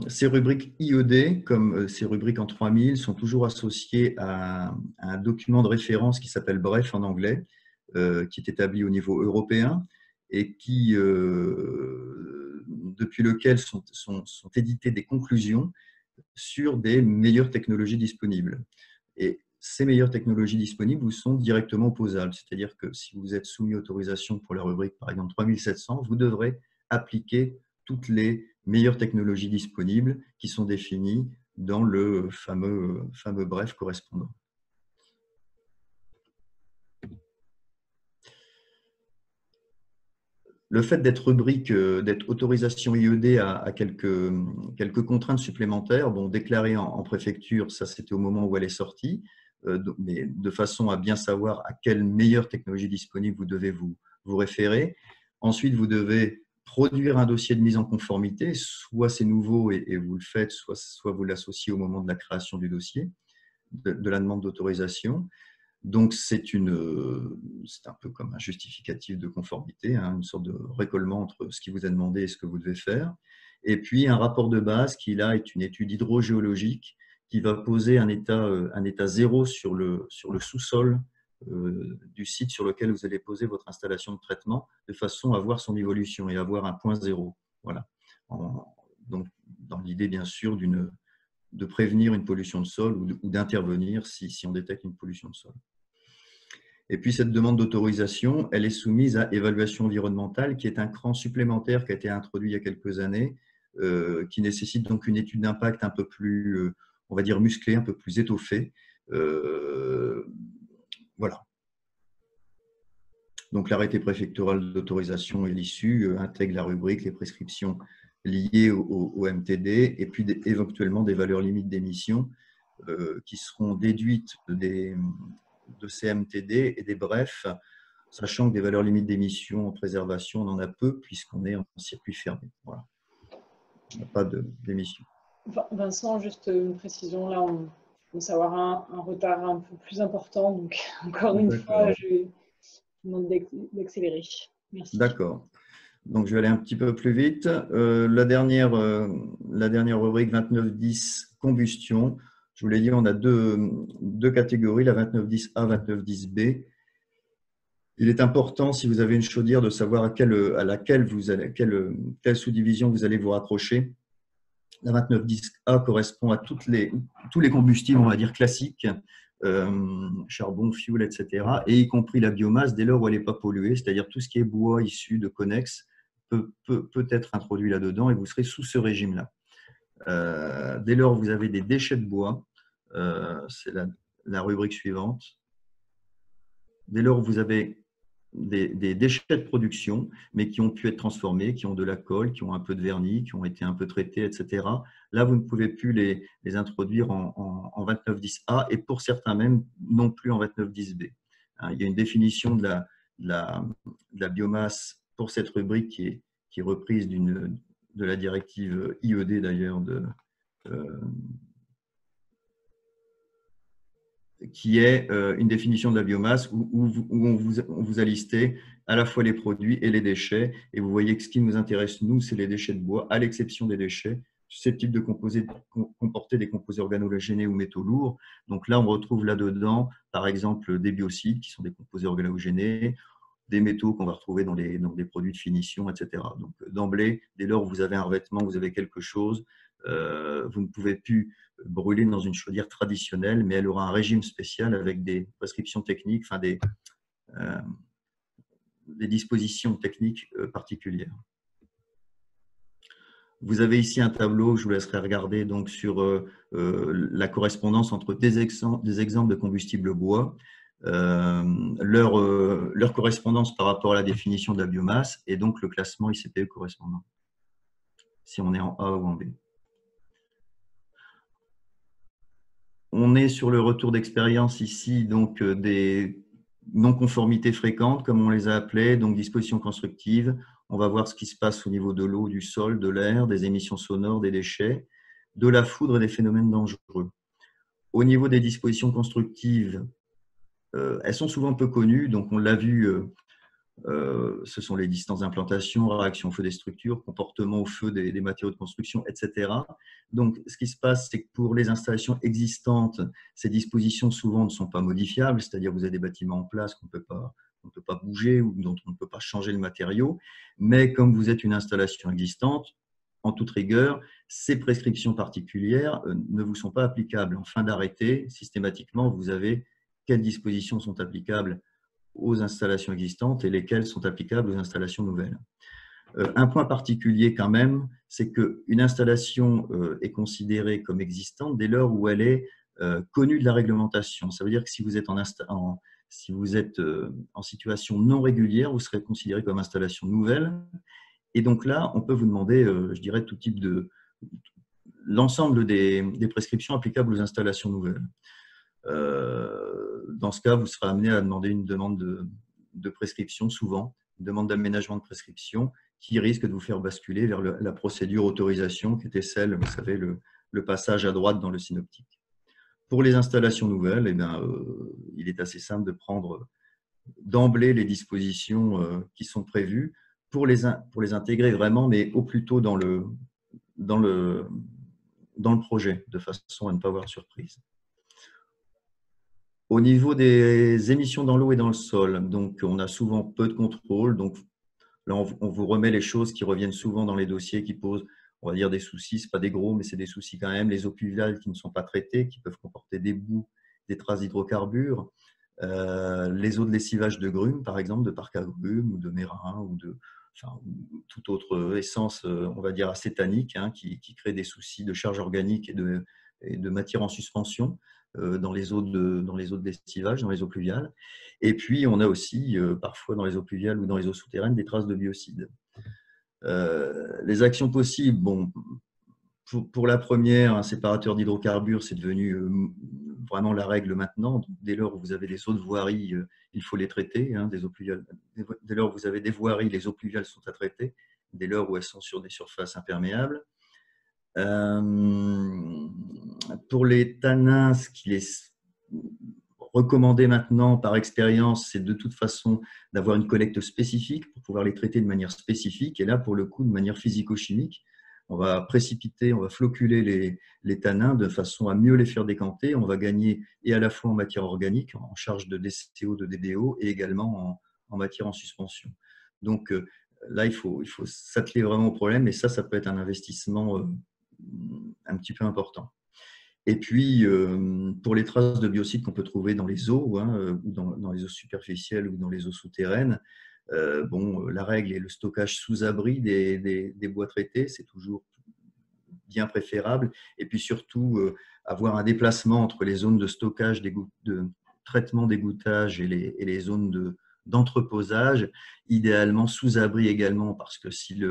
Ces rubriques IED, comme ces rubriques en 3000, sont toujours associées à un document de référence qui s'appelle BREF en anglais, qui est établi au niveau européen et depuis lequel sont éditées des conclusions sur des meilleures technologies disponibles. Et ces meilleures technologies disponibles vous sont directement opposables. C'est-à-dire que si vous êtes soumis à autorisation pour la rubrique, par exemple, 3700, vous devrez appliquer toutes les meilleures technologies disponibles qui sont définies dans le fameux bref correspondant. Le fait d'être rubrique, d'être autorisation IED a quelques contraintes supplémentaires. Bon, déclarée en préfecture, ça c'était au moment où elle est sortie, mais de façon à bien savoir à quelle meilleure technologie disponible vous devez vous référer. Ensuite, vous devez produire un dossier de mise en conformité, soit c'est nouveau et vous le faites, soit vous l'associez au moment de la création du dossier, de la demande d'autorisation. Donc, c'est un peu comme un justificatif de conformité, hein, une sorte de récolement entre ce qui vous est demandé et ce que vous devez faire. Et puis, un rapport de base qui, là, est une étude hydrogéologique qui va poser un état zéro sur le sous-sol du site sur lequel vous allez poser votre installation de traitement, de façon à voir son évolution et avoir un point zéro. Voilà. Donc, dans l'idée, bien sûr, de prévenir une pollution de sol ou d'intervenir si on détecte une pollution de sol. Et puis, cette demande d'autorisation, elle est soumise à évaluation environnementale, qui est un cran supplémentaire qui a été introduit il y a quelques années, qui nécessite donc une étude d'impact un peu plus, on va dire, musclée, un peu plus étoffée. Voilà. Donc, l'arrêté préfectoral d'autorisation et l'issue intègre la rubrique, les prescriptions liées au MTD et puis éventuellement des valeurs limites d'émission qui seront déduites de ces MTD et des brefs, sachant que des valeurs limites d'émission en préservation, on en a peu puisqu'on est en circuit fermé. Voilà. Il n'y a pas d'émission. Vincent, juste une précision, là, on commence à avoir un retard un peu plus important, donc encore une fois, je demande d'accélérer. Merci. D'accord. Donc, je vais aller un petit peu plus vite. La dernière rubrique 2910, combustion. Je vous l'ai dit, on a deux catégories, la 2910A, 2910B. Il est important, si vous avez une chaudière, de savoir quelle sous-division vous allez vous raccrocher. La 2910A correspond à tous les combustibles, on va dire, classiques, charbon, fioul, etc., et y compris la biomasse, dès lors où elle n'est pas polluée, c'est-à-dire tout ce qui est bois issu de Connex peut être introduit là-dedans et vous serez sous ce régime-là. Dès lors, vous avez des déchets de bois, c'est la rubrique suivante. Dès lors, vous avez des déchets de production, mais qui ont pu être transformés, qui ont de la colle, qui ont un peu de vernis, qui ont été un peu traités, etc. Là, vous ne pouvez plus les introduire en 2910A et pour certains même, non plus en 2910B. Il y a une définition de la biomasse pour cette rubrique qui est reprise de la directive IED d'ailleurs, qui est une définition de la biomasse où on vous a listé à la fois les produits et les déchets. Et vous voyez que ce qui nous intéresse, nous, c'est les déchets de bois, à l'exception des déchets susceptibles de comporter des composés organogénés ou métaux lourds. Donc là, on retrouve là-dedans, par exemple, des biocides, qui sont des composés organogénés, des métaux qu'on va retrouver dans des produits de finition, etc. Donc d'emblée, dès lors où vous avez un revêtement, vous avez quelque chose, vous ne pouvez plus brûler dans une chaudière traditionnelle, mais elle aura un régime spécial avec des prescriptions techniques, enfin des dispositions techniques particulières. Vous avez ici un tableau, je vous laisserai regarder donc sur la correspondance entre des exemples de combustible bois, leur correspondance par rapport à la définition de la biomasse et donc le classement ICPE correspondant, si on est en A ou en B. On est sur le retour d'expérience ici, donc des non-conformités fréquentes, comme on les a appelées, donc dispositions constructives. On va voir ce qui se passe au niveau de l'eau, du sol, de l'air, des émissions sonores, des déchets, de la foudre et des phénomènes dangereux. Au niveau des dispositions constructives, elles sont souvent peu connues, donc on l'a vu, ce sont les distances d'implantation, réaction au feu des structures, comportement au feu des matériaux de construction, etc. Donc, ce qui se passe, c'est que pour les installations existantes, ces dispositions souvent ne sont pas modifiables, c'est-à-dire vous avez des bâtiments en place qu'on ne peut pas bouger ou dont on ne peut pas changer le matériau, mais comme vous êtes une installation existante, en toute rigueur, ces prescriptions particulières ne vous sont pas applicables. En fin d'arrêté, systématiquement, vous avez quelles dispositions sont applicables aux installations existantes et lesquelles sont applicables aux installations nouvelles. Un point particulier quand même, c'est qu'une installation est considérée comme existante dès lors où elle est connue de la réglementation. Ça veut dire que si vous êtes en situation non régulière, vous serez considéré comme installation nouvelle. Et donc là, on peut vous demander, je dirais, tout type de l'ensemble des prescriptions applicables aux installations nouvelles. Dans ce cas, vous serez amené à demander une demande de prescription, souvent, une demande d'aménagement de prescription qui risque de vous faire basculer vers la procédure autorisation qui était celle, vous savez, le passage à droite dans le synoptique. Pour les installations nouvelles, eh bien, il est assez simple de prendre d'emblée les dispositions qui sont prévues pour les intégrer vraiment, mais au plus tôt dans le projet, de façon à ne pas avoir de surprise. Au niveau des émissions dans l'eau et dans le sol, donc on a souvent peu de contrôle. Donc là, on vous remet les choses qui reviennent souvent dans les dossiers, qui posent, on va dire, des soucis. Ce pas des gros, mais c'est des soucis quand même. Les eaux pluviales qui ne sont pas traitées, qui peuvent comporter des boues, des traces d'hydrocarbures. Les eaux de lessivage de grumes, par exemple, de parc à grumes ou de mérins ou toute autre essence, on va dire, acétanique, qui crée des soucis de charge organique et de matière en suspension dans les eaux de lessivage, dans les eaux pluviales. Et puis, on a aussi, parfois dans les eaux pluviales ou dans les eaux souterraines, des traces de biocides. Les actions possibles, bon, pour la première, un séparateur d'hydrocarbures, c'est devenu vraiment la règle maintenant. Donc, dès lors où vous avez des eaux de voirie, il faut les traiter. Des eaux pluviales. Dès lors où vous avez des voiries, les eaux pluviales sont à traiter. Dès lors où elles sont sur des surfaces imperméables. Pour les tanins, ce qu'il est recommandé maintenant par expérience, c'est de toute façon d'avoir une collecte spécifique pour pouvoir les traiter de manière spécifique. Et là, pour le coup, de manière physico-chimique. On va précipiter, on va floculer les tanins de façon à mieux les faire décanter. On va gagner et à la fois en matière organique, en charge de DCO, de DDO, et également en matière en suspension. Donc là, il faut s'atteler vraiment au problème, et ça peut être un investissement un petit peu important. Et puis, pour les traces de biocides qu'on peut trouver dans les eaux, ou dans les eaux superficielles ou dans les eaux souterraines, la règle est le stockage sous abri des bois traités, c'est toujours bien préférable. Et puis surtout, avoir un déplacement entre les zones de stockage, de traitement d'égouttage et les zones d'entreposage, idéalement sous abri également, parce que si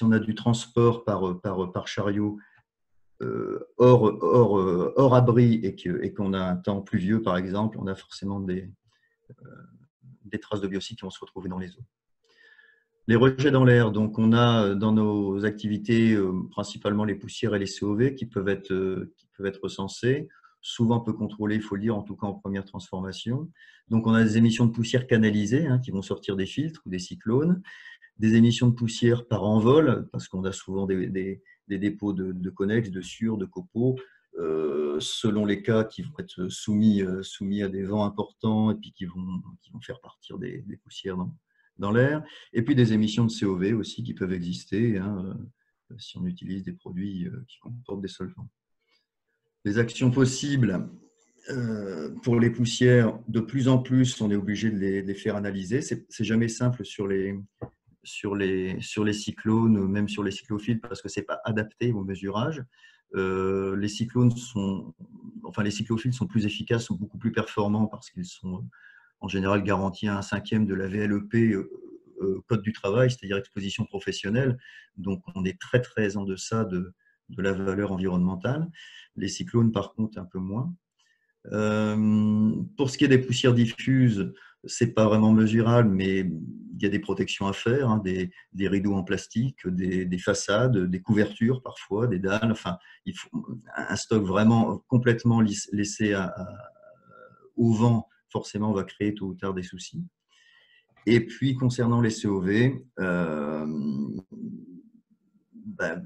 on a du transport par chariot hors abri et qu'on a un temps pluvieux, par exemple, on a forcément des traces de biocides qui vont se retrouver dans les eaux. Les rejets dans l'air, donc on a dans nos activités principalement les poussières et les COV qui peuvent être recensés, souvent peu contrôlés, il faut le dire, en tout cas en première transformation. Donc on a des émissions de poussière canalisées qui vont sortir des filtres ou des cyclones, des émissions de poussière par envol, parce qu'on a souvent des dépôts de connex, de sueur, de copeaux, selon les cas qui vont être soumis à des vents importants et puis qui vont faire partir des poussières dans l'air. Et puis des émissions de COV aussi qui peuvent exister, si on utilise des produits qui comportent des solvants. Les actions possibles pour les poussières, de plus en plus, on est obligé de les faire analyser. C'est jamais simple sur les cyclones, même sur les cyclophiles, parce que ce n'est pas adapté au mesurage. Les cyclones les cyclophiles sont plus efficaces, sont beaucoup plus performants parce qu'ils sont en général garantis à 1/5 de la VLEP code du travail, c'est-à-dire exposition professionnelle. Donc, on est très, très en deçà de la valeur environnementale. Les cyclones, par contre, un peu moins. Pour ce qui est des poussières diffuses, ce n'est pas vraiment mesurable, mais il y a des protections à faire, hein, des rideaux en plastique, des façades, des couvertures parfois, des dalles. Enfin, il faut un stock vraiment complètement laissé au vent, forcément, va créer tôt ou tard des soucis. Et puis, concernant les COV,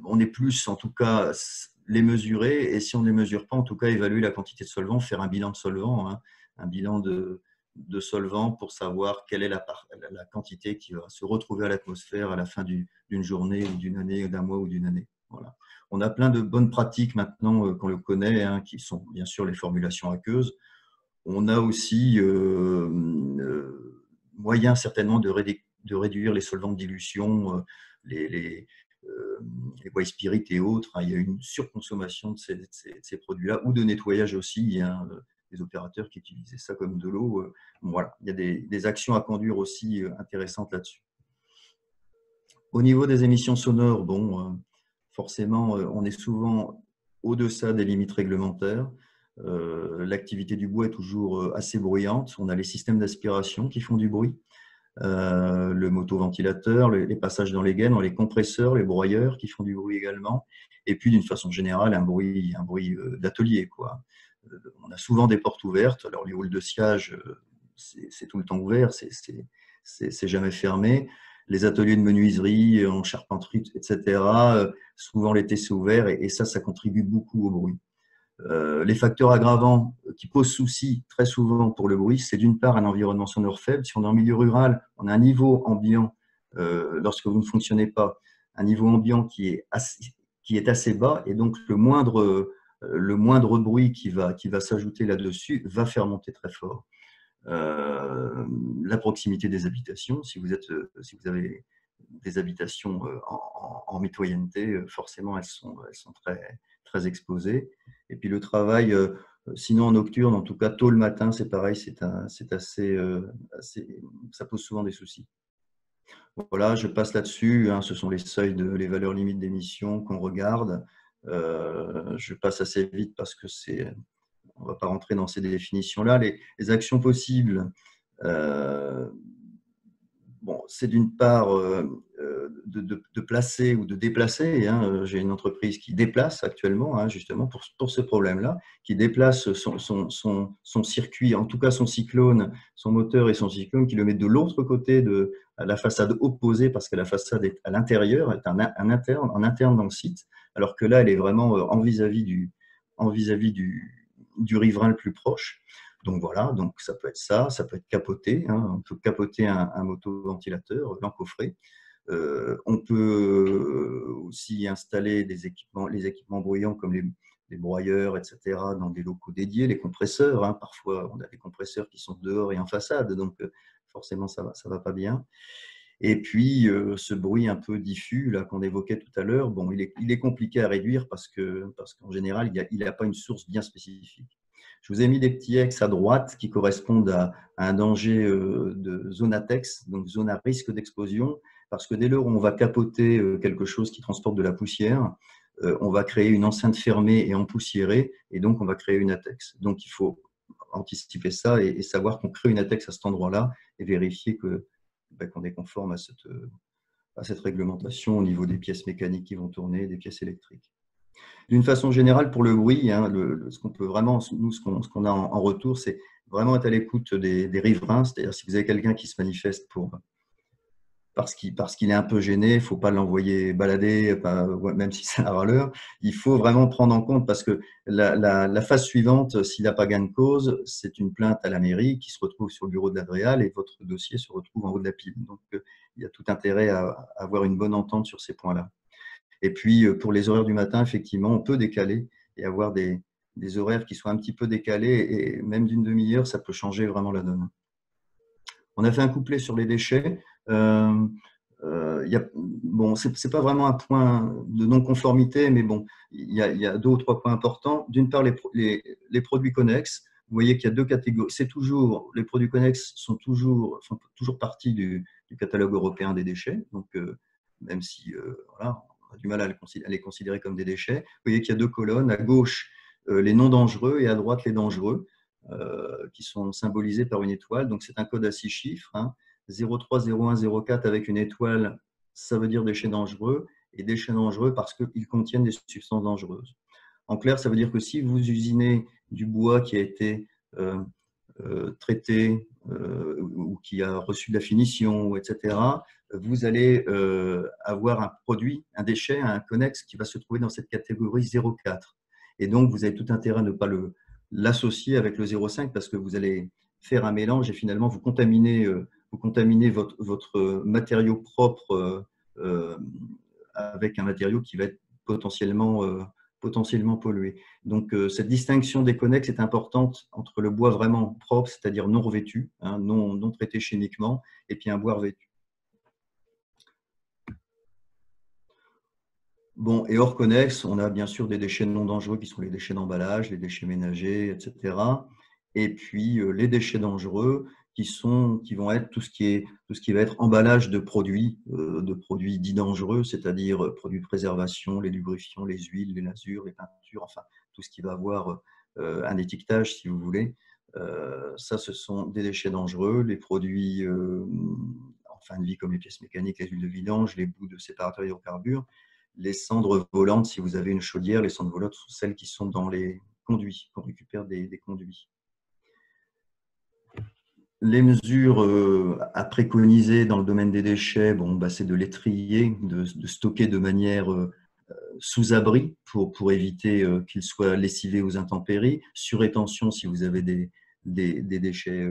on est plus, en tout cas, les mesurer, et si on ne les mesure pas, en tout cas, évaluer la quantité de solvant, faire un bilan de solvant, hein, un bilan de solvant pour savoir quelle est la quantité qui va se retrouver à l'atmosphère à la fin d'une journée ou d'une année, d'un mois ou d'une année. Voilà. On a plein de bonnes pratiques maintenant qu'on le connaît, hein, qui sont bien sûr les formulations aqueuses. On a aussi moyen certainement de réduire les solvants de dilution, les white spirit et autres. Hein. Il y a une surconsommation de ces produits-là, ou de nettoyage aussi. Hein, des opérateurs qui utilisaient ça comme de l'eau. Voilà. Il y a des actions à conduire aussi intéressantes là-dessus. Au niveau des émissions sonores, forcément, on est souvent au-deçà des limites réglementaires. L'activité du bois est toujours assez bruyante. On a les systèmes d'aspiration qui font du bruit. Le motoventilateur, les passages dans les gaines, les compresseurs, les broyeurs qui font du bruit également, et puis d'une façon générale un bruit d'atelier, quoi. On a souvent des portes ouvertes. Alors les halls de sciage, c'est tout le temps ouvert, c'est jamais fermé. Les ateliers de menuiserie, en charpenterie, etc., souvent l'été c'est ouvert, et ça contribue beaucoup au bruit. Les facteurs aggravants qui posent souci très souvent pour le bruit, c'est d'une part un environnement sonore faible. Si on est en milieu rural, on a un niveau ambiant, lorsque vous ne fonctionnez pas, un niveau ambiant qui est assez bas, et donc le moindre bruit qui va s'ajouter là-dessus va faire monter très fort. La proximité des habitations, si vous avez des habitations en mitoyenneté, forcément elles sont très, très exposées. Et puis le travail, sinon en nocturne, en tout cas tôt le matin, c'est pareil, ça pose souvent des soucis. Voilà, je passe là-dessus, hein, ce sont les seuils les valeurs limites d'émission qu'on regarde. Je passe assez vite parce que on ne va pas rentrer dans ces définitions-là. Les actions possibles, c'est d'une part de placer ou de déplacer. Hein. J'ai une entreprise qui déplace actuellement, hein, justement pour ce problème-là, qui déplace son circuit, en tout cas son cyclone, son moteur et son cyclone, qui le met de l'autre côté à la façade opposée, parce que la façade est à l'intérieur, est en interne dans le site, alors que là, elle est vraiment en vis-à-vis du riverain le plus proche. Donc voilà, donc ça peut être ça peut être capoter, hein, on peut capoter un motoventilateur, l'encoffrer. On peut aussi installer les équipements bruyants comme les broyeurs, etc., dans des locaux dédiés, les compresseurs. Hein, parfois, on a des compresseurs qui sont dehors et en façade, donc forcément, ça va pas bien. Et puis, ce bruit un peu diffus là qu'on évoquait tout à l'heure, il est compliqué à réduire parce qu'en général, il n'a pas une source bien spécifique. Je vous ai mis des petits X à droite qui correspondent à un danger de zone ATEX, donc zone à risque d'explosion, parce que dès lors où on va capoter quelque chose qui transporte de la poussière, on va créer une enceinte fermée et empoussiérée, et donc on va créer une ATEX. Donc il faut anticiper ça et savoir qu'on crée une ATEX à cet endroit-là et vérifier qu'on est conforme à cette réglementation au niveau des pièces mécaniques qui vont tourner, des pièces électriques. D'une façon générale, pour le bruit, hein, ce qu'on peut vraiment, nous, ce qu'on a en retour, c'est vraiment être à l'écoute des riverains. C'est-à-dire, si vous avez quelqu'un qui se manifeste parce qu'il est un peu gêné, il ne faut pas l'envoyer balader, même si c'est un râleur. Il faut vraiment prendre en compte, parce que la phase suivante, s'il n'a pas gain de cause, c'est une plainte à la mairie qui se retrouve sur le bureau de l'Adréal et votre dossier se retrouve en haut de la pile. Donc, il y a tout intérêt à avoir une bonne entente sur ces points-là. Et puis, pour les horaires du matin, effectivement, on peut décaler et avoir des horaires qui soient un petit peu décalés, et même d'une demi-heure, ça peut changer vraiment la donne. On a fait un couplet sur les déchets. Bon, c'est pas vraiment un point de non-conformité, mais bon, il y a deux ou trois points importants. D'une part, les produits connexes. Vous voyez qu'il y a deux catégories. Les produits connexes font toujours partie du catalogue européen des déchets. Donc, même si voilà, on a du mal à les considérer comme des déchets. Vous voyez qu'il y a deux colonnes. À gauche, les non dangereux, et à droite, les dangereux, qui sont symbolisés par une étoile. Donc, c'est un code à 6 chiffres. 03, 01, 04 avec une étoile, ça veut dire déchets dangereux, et déchets dangereux parce qu'ils contiennent des substances dangereuses. En clair, ça veut dire que si vous usinez du bois qui a été traité ou qui a reçu de la finition, etc., vous allez avoir un produit, un déchet, un connexe qui va se trouver dans cette catégorie 0,4. Et donc, vous avez tout intérêt à ne pas l'associer avec le 0,5 parce que vous allez faire un mélange et finalement vous contaminez votre matériau propre avec un matériau qui va être potentiellement pollué. Donc, cette distinction des connexes est importante entre le bois vraiment propre, c'est-à-dire non revêtu, non traité chimiquement, et puis un bois revêtu. Bon, et hors connexe, on a bien sûr des déchets non dangereux qui sont les déchets d'emballage, les déchets ménagers, etc. Et puis les déchets dangereux qui vont être tout ce qui va être emballage de produits dits dangereux, c'est-à-dire produits de préservation, les lubrifiants, les huiles, les lasures, les peintures, enfin tout ce qui va avoir un étiquetage, si vous voulez. Ça, ce sont des déchets dangereux. Les produits en fin de vie comme les pièces mécaniques, les huiles de vidange, les bouts de séparateurs d'hydrocarbures. Les cendres volantes, si vous avez une chaudière, les cendres volantes sont celles qui sont dans les conduits, qu'on récupère des conduits. Les mesures à préconiser dans le domaine des déchets, c'est de les trier, de stocker de manière sous abri pour éviter qu'ils soient lessivés aux intempéries, sur rétention si vous avez des déchets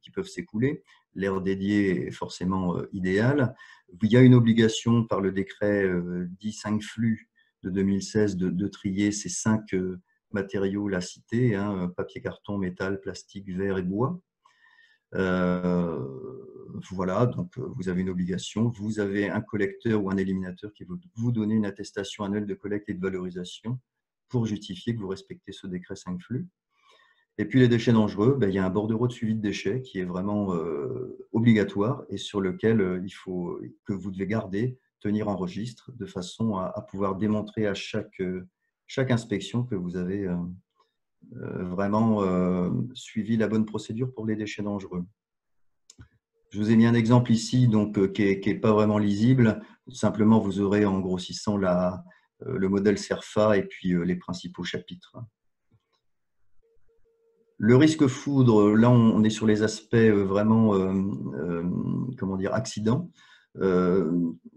qui peuvent s'écouler. L'aire dédiée est forcément idéal. Il y a une obligation par le décret dit 5 flux de 2016 de trier ces 5 matériaux là cités, papier, carton, métal, plastique, verre et bois. Voilà, donc vous avez une obligation. Vous avez un collecteur ou un éliminateur qui va vous donner une attestation annuelle de collecte et de valorisation pour justifier que vous respectez ce décret 5 flux. Et puis les déchets dangereux, il y a un bordereau de suivi de déchets qui est vraiment obligatoire et sur lequel que vous devez garder, tenir en registre de façon à pouvoir démontrer à chaque inspection que vous avez vraiment suivi la bonne procédure pour les déchets dangereux. Je vous ai mis un exemple ici donc, qui n'est pas vraiment lisible. Simplement, vous aurez en grossissant le modèle CERFA et puis les principaux chapitres. Le risque foudre, là, on est sur les aspects vraiment, comment dire, accidents.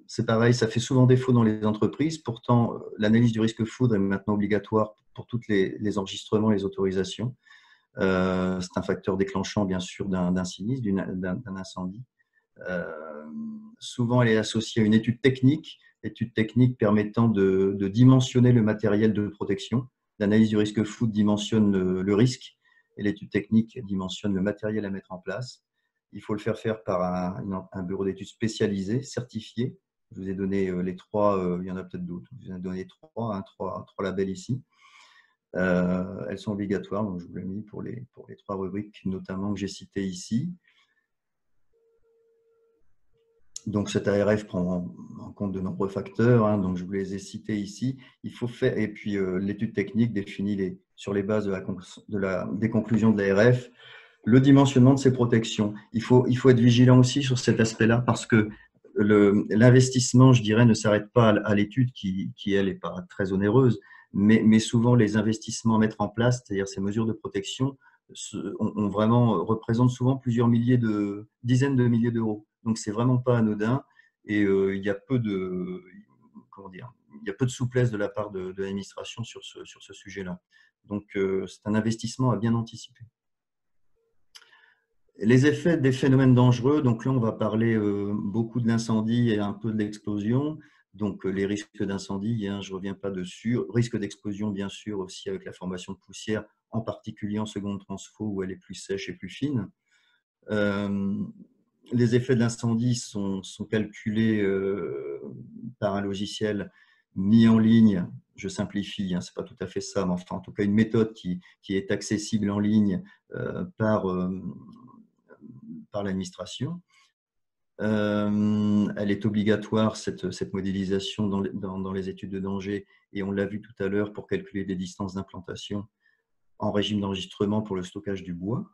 C'est pareil, ça fait souvent défaut dans les entreprises. Pourtant, l'analyse du risque foudre est maintenant obligatoire pour tous les enregistrements et les autorisations. C'est un facteur déclenchant, bien sûr, d'un sinistre, d'un incendie. Souvent, elle est associée à une étude technique permettant de dimensionner le matériel de protection. L'analyse du risque foudre dimensionne le risque et l'étude technique dimensionne le matériel à mettre en place. Il faut le faire par un bureau d'études spécialisé, certifié. Je vous ai donné les 3, il y en a peut-être d'autres. Je vous ai donné 3 labels ici. Elles sont obligatoires, donc je vous l'ai mis pour les 3 rubriques, notamment que j'ai citées ici. Donc, cet ARF prend en compte de nombreux facteurs, donc je vous les ai cités ici. Il faut faire, et puis l'étude technique définit sur les bases des conclusions de l'ARF le dimensionnement de ces protections. Il faut être vigilant aussi sur cet aspect-là parce que l'investissement, je dirais, ne s'arrête pas à l'étude qui, elle, n'est pas très onéreuse, mais souvent les investissements à mettre en place, c'est-à-dire ces mesures de protection, représentent souvent plusieurs dizaines de milliers d'euros. Donc, c'est vraiment pas anodin et il y a peu de souplesse de la part de l'administration sur ce sujet-là. Donc, c'est un investissement à bien anticiper. Les effets des phénomènes dangereux, donc là, on va parler beaucoup de l'incendie et un peu de l'explosion. Donc, les risques d'incendie, hein, je ne reviens pas dessus. Risque d'explosion, bien sûr, aussi avec la formation de poussière, en particulier en seconde transfo où elle est plus sèche et plus fine. Les effets de l'incendie sont calculés par un logiciel mis en ligne. Je simplifie, hein, ce n'est pas tout à fait ça, mais enfin, en tout cas, une méthode qui est accessible en ligne par l'administration. Elle est obligatoire, cette modélisation dans les études de danger, et on l'a vu tout à l'heure pour calculer les distances d'implantation en régime d'enregistrement pour le stockage du bois.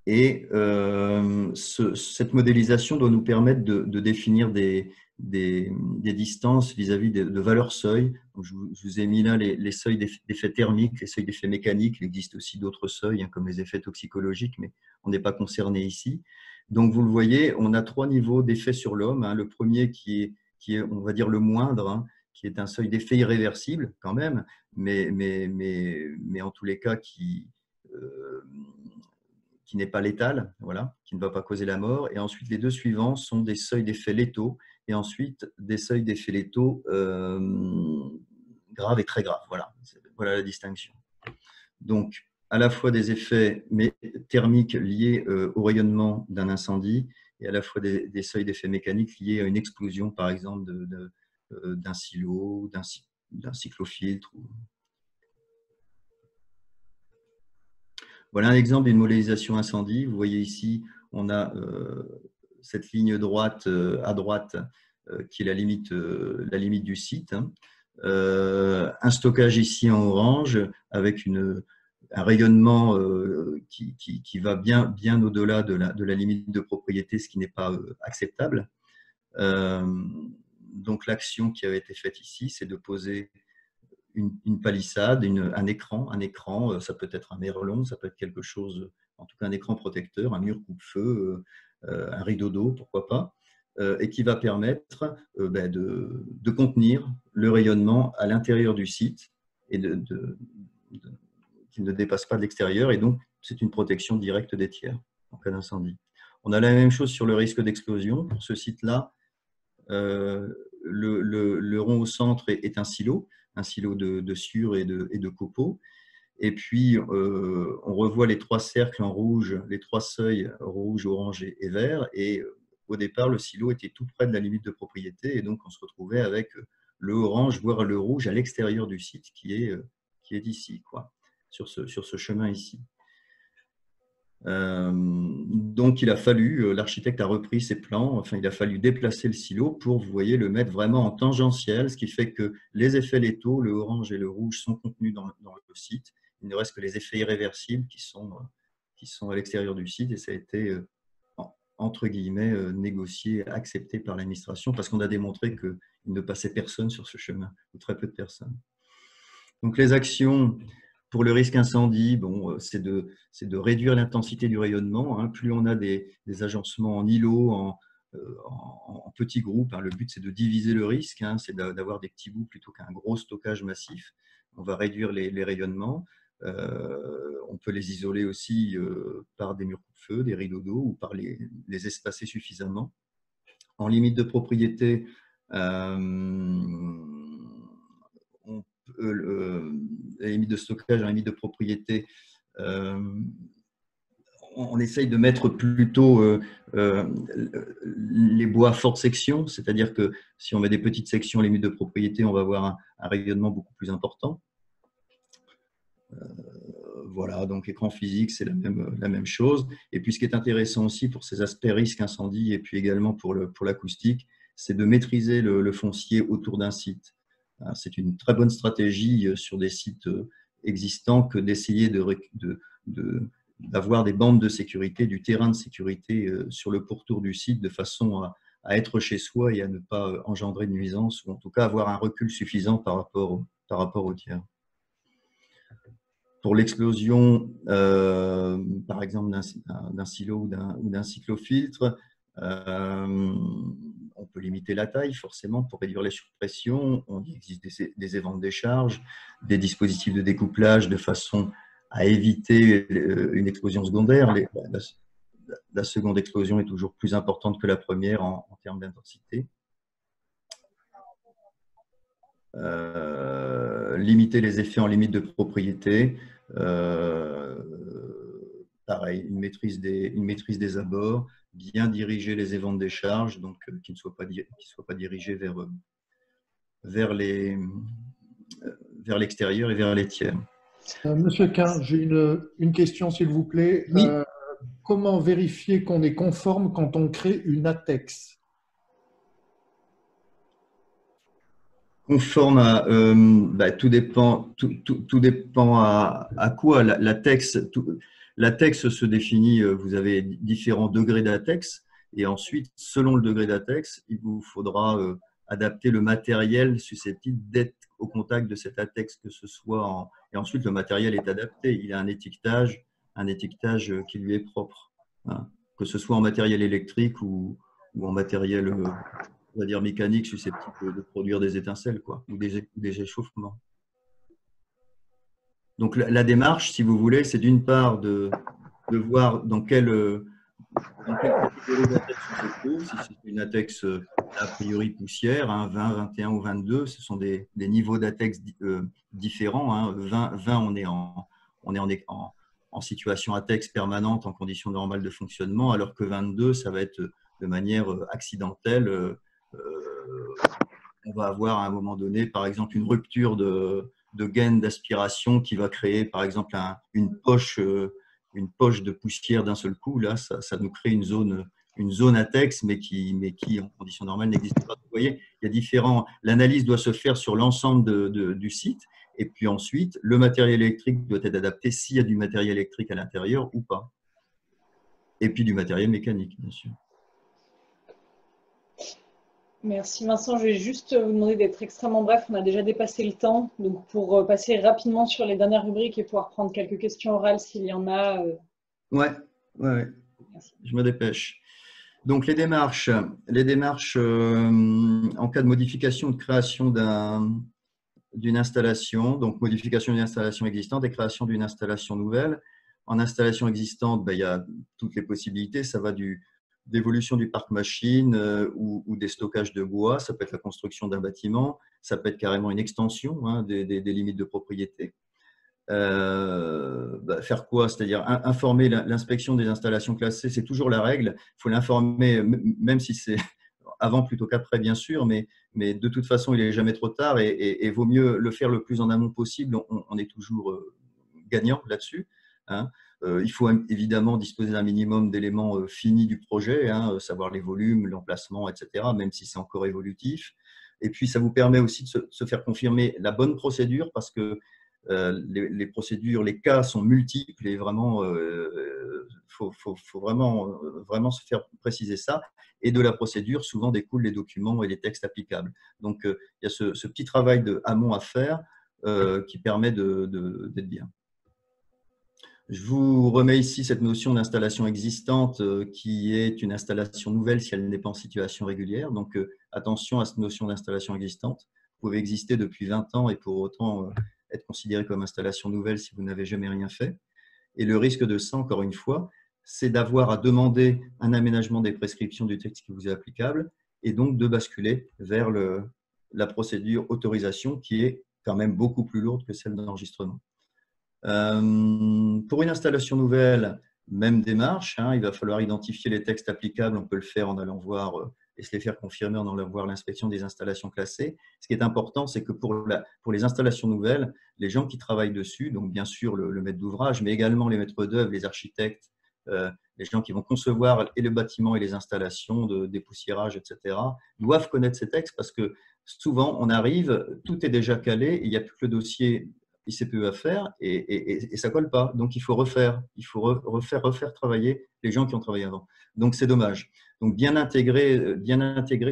Et cette modélisation doit nous permettre de définir des distances vis-à-vis de valeurs seuil. Donc, je vous ai mis là les seuils d'effets thermiques, les seuils d'effets mécaniques. Il existe aussi d'autres seuils, hein, comme les effets toxicologiques, mais on n'est pas concerné ici. Donc, vous le voyez, on a 3 niveaux d'effets sur l'homme. Hein. Le premier qui est, on va dire, le moindre, hein, qui est un seuil d'effet irréversible quand même, mais en tous les cas qui n'est pas létal, voilà, qui ne va pas causer la mort. Et ensuite, les 2 suivants sont des seuils d'effets létaux, et ensuite des seuils d'effets létaux graves et très graves. Voilà, voilà la distinction. Donc, à la fois des effets thermiques liés au rayonnement d'un incendie, et à la fois des seuils d'effets mécaniques liés à une explosion, par exemple, d'un silo, d'un cyclofiltre. Voilà un exemple d'une modélisation incendie. Vous voyez ici, on a cette ligne droite à droite qui est la limite du site. Hein. Un stockage ici en orange avec un rayonnement qui va bien au-delà de la limite de propriété, ce qui n'est pas acceptable. Donc l'action qui avait été faite ici, c'est de poser une palissade, un écran, ça peut être un merlon, ça peut être quelque chose, en tout cas un écran protecteur, un mur coupe-feu, un rideau d'eau, pourquoi pas, et qui va permettre de contenir le rayonnement à l'intérieur du site et qui ne dépasse pas de l'extérieur, et donc c'est une protection directe des tiers en cas d'incendie. On a la même chose sur le risque d'explosion. Pour ce site-là, le rond au centre est un silo de sciure et de copeaux. Et puis, on revoit les 3 cercles en rouge, les 3 seuils rouge, orange et vert. Et au départ, le silo était tout près de la limite de propriété. Et donc, on se retrouvait avec le orange, voire le rouge à l'extérieur du site qui est ici, quoi, sur ce chemin ici. Donc, il a fallu, l'architecte a repris ses plans, enfin, il a fallu déplacer le silo pour, vous voyez, le mettre vraiment en tangentiel, ce qui fait que les effets létaux, le orange et le rouge, sont contenus dans le site. Il ne reste que les effets irréversibles qui sont à l'extérieur du site, et ça a été, entre guillemets, négocié, accepté par l'administration, parce qu'on a démontré qu'il ne passait personne sur ce chemin, ou très peu de personnes. Donc, les actions pour le risque incendie, bon, c'est de réduire l'intensité du rayonnement. Hein. Plus on a des agencements en îlots, en petits groupes, hein. Le but, c'est de diviser le risque, hein. C'est d'avoir des petits bouts plutôt qu'un gros stockage massif. On va réduire les rayonnements. On peut les isoler aussi par des murs coupe-feu, des rideaux d'eau, ou par les espacer suffisamment. En limite de propriété, la limite de stockage, la limite de propriété, on essaye de mettre plutôt les bois forte section, c'est-à-dire que si on met des petites sections limite de propriété, on va avoir un rayonnement beaucoup plus important. Voilà, donc écran physique, c'est la même chose. Et puis ce qui est intéressant aussi pour ces aspects risque incendie et puis également pour l'acoustique, c'est de maîtriser le foncier autour d'un site. C'est une très bonne stratégie sur des sites existants que d'essayer d'avoir des bandes de sécurité, du terrain de sécurité sur le pourtour du site, de façon à être chez soi et à ne pas engendrer de nuisance, ou en tout cas avoir un recul suffisant par rapport aux tiers. Pour l'explosion, par exemple, d'un silo ou d'un cyclofiltre, on peut limiter la taille, forcément, pour réduire les surpressions. Il existe des évents de décharge, des dispositifs de découplage de façon à éviter une explosion secondaire. La seconde explosion est toujours plus importante que la première en termes d'intensité. limiter les effets en limite de propriété. Pareil, une maîtrise des abords, bien diriger les évents des charges, donc qui ne soient pas dirigés vers l'extérieur et vers les tiers. Monsieur Quin, j'ai une question, s'il vous plaît. Oui. Comment vérifier qu'on est conforme quand on crée une ATEX? Conforme à, tout dépend à quoi. L'ATEX se définit, vous avez différents degrés d'ATEX, et ensuite, selon le degré d'ATEX, il vous faudra adapter le matériel susceptible d'être au contact de cet ATEX, que ce soit et ensuite le matériel est adapté. Il a un étiquetage qui lui est propre, hein, que ce soit en matériel électrique ou en matériel on va dire mécanique susceptible de produire des étincelles, quoi, ou des échauffements. Donc la démarche, si vous voulez, c'est d'une part de voir dans quelle catégorie d'ATEX on se trouve. Si c'est une ATEX a priori poussière, hein, 20, 21 ou 22, ce sont des niveaux d'ATEX différents. Hein. 20, on est en situation ATEX permanente en conditions normales de fonctionnement, alors que 22, ça va être de manière accidentelle. On va avoir à un moment donné, par exemple, une rupture de gaine d'aspiration qui va créer, par exemple, une poche de poussière d'un seul coup. Là, ça nous crée une zone ATEX, mais qui, en conditions normales, n'existe pas. Vous voyez, il y a différents. L'analyse doit se faire sur l'ensemble du site. Et puis ensuite, le matériel électrique doit être adapté s'il y a du matériel électrique à l'intérieur ou pas. Et puis du matériel mécanique, bien sûr. Merci Vincent. Je vais juste vous demander d'être extrêmement bref. On a déjà dépassé le temps. Donc, pour passer rapidement sur les dernières rubriques et pouvoir prendre quelques questions orales s'il y en a. Ouais. Je me dépêche. Donc, les démarches en cas de modification ou de création d'une installation, donc modification d'une installation existante et création d'une installation nouvelle. En installation existante, il y a toutes les possibilités. Ça va d'évolution du parc machine ou des stockages de bois. Ça peut être la construction d'un bâtiment. Ça peut être carrément une extension, hein, des limites de propriété. Faire quoi? C'est-à-dire informer l'inspection des installations classées, c'est toujours la règle. Il faut l'informer, même si c'est avant plutôt qu'après, bien sûr, mais de toute façon, il n'est jamais trop tard et vaut mieux le faire le plus en amont possible. On est toujours gagnant là-dessus. Hein. Il faut évidemment disposer d'un minimum d'éléments finis du projet, hein, savoir les volumes, l'emplacement, etc., même si c'est encore évolutif. Et puis, ça vous permet aussi de se faire confirmer la bonne procédure parce que les procédures, les cas sont multiples et vraiment, faut vraiment se faire préciser ça. Et de la procédure, souvent découlent les documents et les textes applicables. Donc, il y a ce petit travail de amont à faire qui permet d'être bien. Je vous remets ici cette notion d'installation existante qui est une installation nouvelle si elle n'est pas en situation régulière. Donc, attention à cette notion d'installation existante. Vous pouvez exister depuis 20 ans et pour autant être considéré comme installation nouvelle si vous n'avez jamais rien fait. Et le risque de ça, encore une fois, c'est d'avoir à demander un aménagement des prescriptions du texte qui vous est applicable et donc de basculer vers la procédure autorisation qui est quand même beaucoup plus lourde que celle d'enregistrement. Pour une installation nouvelle, même démarche, hein, il va falloir identifier les textes applicables. On peut le faire en allant voir et se les faire confirmer en allant voir l'inspection des installations classées. Ce qui est important, c'est que pour les installations nouvelles, les gens qui travaillent dessus, donc bien sûr le maître d'ouvrage, mais également les maîtres d'œuvre, les architectes, les gens qui vont concevoir et le bâtiment et les installations, dépoussiérage, etc., doivent connaître ces textes parce que souvent, on arrive, tout est déjà calé, et il n'y a plus que le dossier ICPE à faire et ça ne colle pas. Donc, il faut refaire travailler les gens qui ont travaillé avant. Donc, c'est dommage. Donc, bien intégrer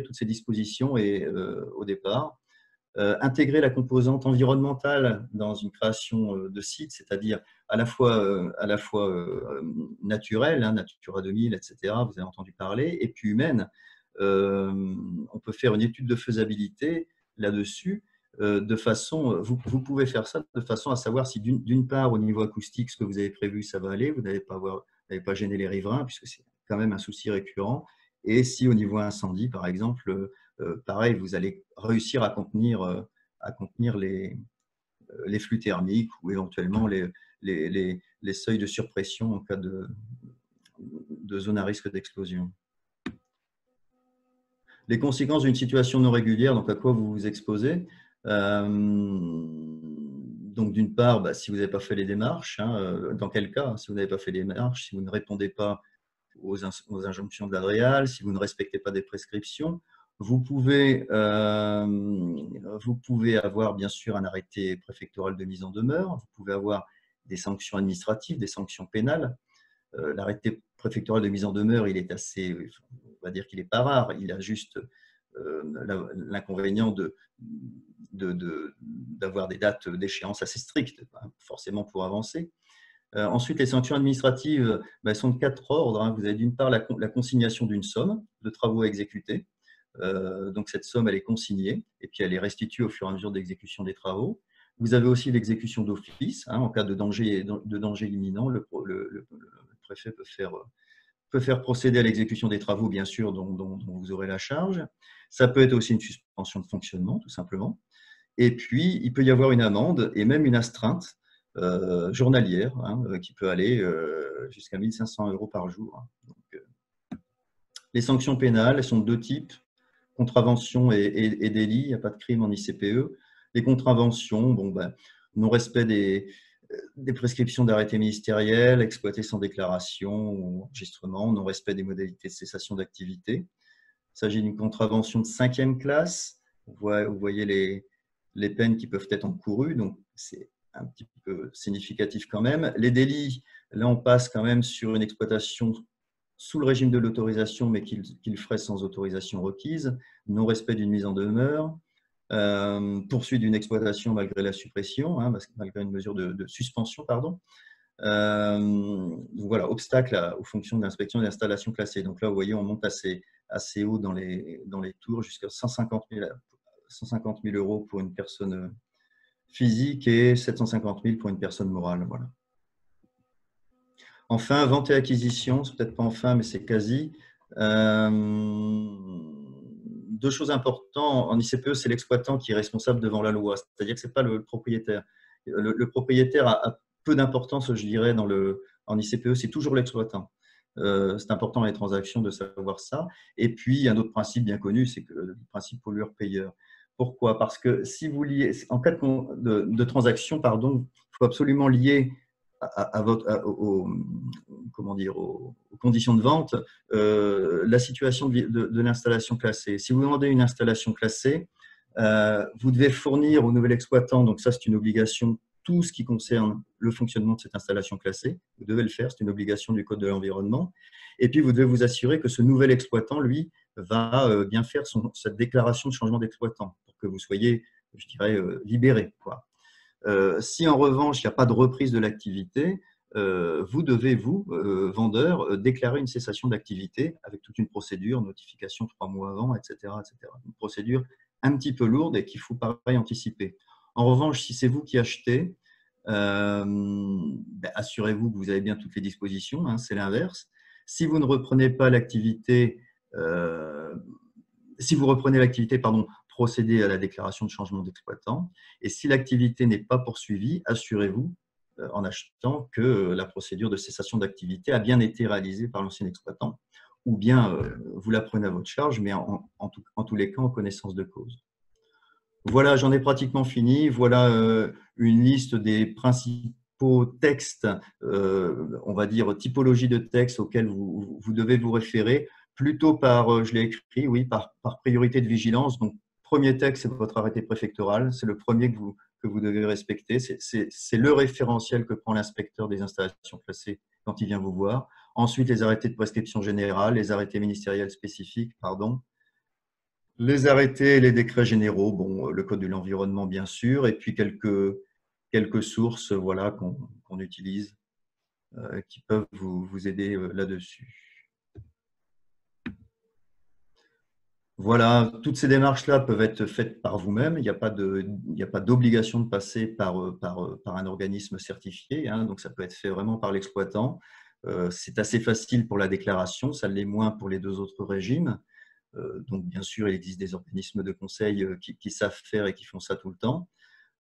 toutes ces dispositions au départ. Intégrer la composante environnementale dans une création de site, c'est-à-dire à la fois naturelle, hein, Natura 2000, etc., vous avez entendu parler, et puis humaine. On peut faire une étude de faisabilité là-dessus. Vous pouvez faire ça de façon à savoir si d'une part au niveau acoustique ce que vous avez prévu ça va aller, vous n'allez pas gêner les riverains puisque c'est quand même un souci récurrent, et si au niveau incendie par exemple pareil vous allez réussir à contenir à contenir les flux thermiques ou éventuellement les seuils de surpression en cas de zone à risque d'explosion. Les conséquences d'une situation non régulière, donc à quoi vous vous exposez. Donc d'une part, si vous n'avez pas fait les démarches, dans quel cas, si vous n'avez pas fait les démarches, si vous ne répondez pas aux injonctions de l'ADREAL, si vous ne respectez pas des prescriptions, vous pouvez avoir bien sûr un arrêté préfectoral de mise en demeure, vous pouvez avoir des sanctions administratives, des sanctions pénales. L'arrêté préfectoral de mise en demeure, il est assez, on va dire qu'il n'est pas rare, il a juste l'inconvénient d'avoir des dates d'échéance assez strictes, forcément pour avancer. Ensuite, les sanctions administratives sont de 4 ordres. Vous avez d'une part la consignation d'une somme de travaux à exécuter. Donc cette somme, elle est consignée et puis elle est restituée au fur et à mesure de l'exécution des travaux. Vous avez aussi l'exécution d'office. En cas de danger imminent, le préfet peut faire procéder à l'exécution des travaux, bien sûr, dont vous aurez la charge. Ça peut être aussi une suspension de fonctionnement, tout simplement. Et puis, il peut y avoir une amende et même une astreinte journalière qui peut aller jusqu'à 1 500 € par jour. Donc, les sanctions pénales, elles sont de 2 types, contravention et délit. Il n'y a pas de crime en ICPE. Les contraventions, non-respect des prescriptions d'arrêtés ministériels, exploité sans déclaration ou enregistrement, non-respect des modalités de cessation d'activité. Il s'agit d'une contravention de 5e classe. Vous voyez les peines qui peuvent être encourues, donc c'est un petit peu significatif quand même. Les délits, là on passe quand même sur une exploitation sous le régime de l'autorisation, mais qu'il ferait sans autorisation requise, non-respect d'une mise en demeure, poursuite d'une exploitation malgré la suppression, malgré une mesure de suspension, pardon. Voilà, obstacle aux fonctions d'inspection et d'installation classées. Donc là, vous voyez, on monte assez haut dans les tours, jusqu'à 150 000 € pour une personne physique et 750 000 pour une personne morale. Voilà. Enfin, vente et acquisition, c'est peut-être pas enfin, mais c'est quasi. 2 choses importantes en ICPE, c'est l'exploitant qui est responsable devant la loi, c'est-à-dire que ce n'est pas le propriétaire. Le propriétaire a peu d'importance, je dirais, en ICPE, c'est toujours l'exploitant. C'est important dans les transactions de savoir ça. Et puis, un autre principe bien connu, c'est que le principe pollueur-payeur. Pourquoi? Parce que si vous liez, en cas de transaction, il faut absolument lier aux conditions de vente la situation de l'installation classée. Si vous vendez une installation classée, vous devez fournir au nouvel exploitant, donc ça c'est une obligation, tout ce qui concerne le fonctionnement de cette installation classée. Vous devez le faire, c'est une obligation du Code de l'environnement. Et puis vous devez vous assurer que ce nouvel exploitant, lui, va bien faire sa déclaration de changement d'exploitant pour que vous soyez, je dirais, libéré, quoi. Si en revanche, il n'y a pas de reprise de l'activité, vous devez, vendeur, déclarer une cessation d'activité avec toute une procédure, notification 3 mois avant, etc., etc. Une procédure un petit peu lourde et qu'il faut pareil anticiper. En revanche, si c'est vous qui achetez, assurez-vous que vous avez bien toutes les dispositions, c'est l'inverse. Si vous ne reprenez pas l'activité, procédez à la déclaration de changement d'exploitant. Et si l'activité n'est pas poursuivie, assurez-vous en achetant que la procédure de cessation d'activité a bien été réalisée par l'ancien exploitant, ou bien vous la prenez à votre charge, mais en tous les cas en connaissance de cause. Voilà, j'en ai pratiquement fini. Voilà une liste des principaux textes, on va dire typologie de textes auxquels vous devez vous référer, plutôt je l'ai écrit, oui, par priorité de vigilance. Donc, premier texte, c'est votre arrêté préfectoral. C'est le premier que vous devez respecter. C'est le référentiel que prend l'inspecteur des installations classées quand il vient vous voir. Ensuite, les arrêtés de prescription générale, les arrêtés ministériels spécifiques, les arrêtés et les décrets généraux, le Code de l'environnement, bien sûr, et puis quelques sources qu'on utilise qui peuvent vous aider là-dessus. Voilà, toutes ces démarches-là peuvent être faites par vous-même. Il n'y a pas d'obligation de passer par un organisme certifié. Donc, ça peut être fait vraiment par l'exploitant. C'est assez facile pour la déclaration, ça l'est moins pour les 2 autres régimes. Donc, bien sûr, il existe des organismes de conseil qui savent faire et qui font ça tout le temps.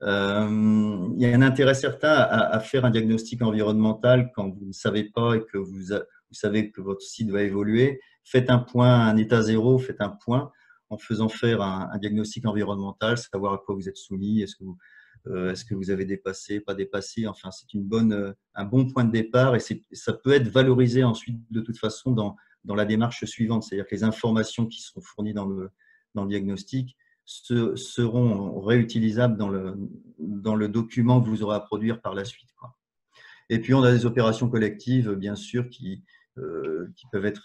Il y a un intérêt certain à faire un diagnostic environnemental quand vous ne savez pas et que vous savez que votre site va évoluer. Faites un point, un état zéro, faites un point en faisant faire un diagnostic environnemental, savoir à quoi vous êtes soumis, est-ce que vous avez dépassé, pas dépassé. Enfin, c'est un bon point de départ et ça peut être valorisé ensuite de toute façon dans la démarche suivante. C'est-à-dire que les informations qui seront fournies dans le diagnostic seront réutilisables dans le document que vous aurez à produire par la suite, quoi. Et puis, on a des opérations collectives, bien sûr, qui peuvent être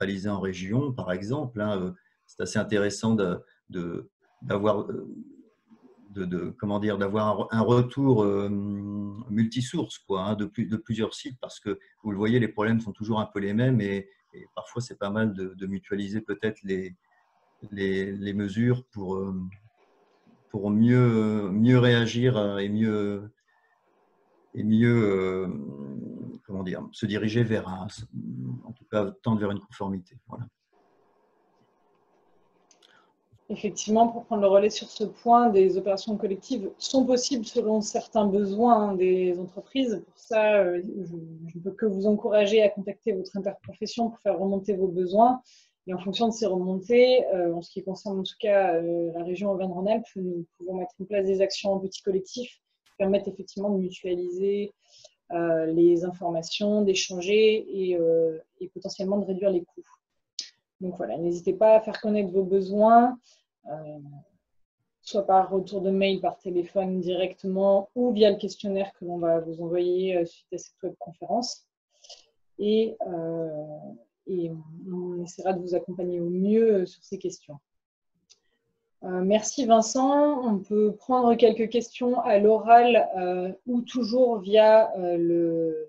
réalisées en région, par exemple. C'est assez intéressant d'avoir un retour multisource, quoi, de plusieurs sites, parce que vous le voyez, les problèmes sont toujours un peu les mêmes et parfois c'est pas mal de mutualiser peut-être les mesures pour mieux réagir et mieux se diriger vers en tout cas tendre vers une conformité. Voilà. Effectivement, pour prendre le relais sur ce point, des opérations collectives sont possibles selon certains besoins des entreprises. Pour ça, je ne peux que vous encourager à contacter votre interprofession pour faire remonter vos besoins. Et en fonction de ces remontées, en ce qui concerne en tout cas la région Auvergne-Rhône-Alpes, nous pouvons mettre en place des actions en petits collectifs qui permettent effectivement de mutualiser les informations, d'échanger et potentiellement de réduire les coûts. Donc voilà, n'hésitez pas à faire connaître vos besoins, soit par retour de mail, par téléphone directement ou via le questionnaire que l'on va vous envoyer suite à cette webconférence. Et on essaiera de vous accompagner au mieux sur ces questions. Merci Vincent. On peut prendre quelques questions à l'oral ou toujours via le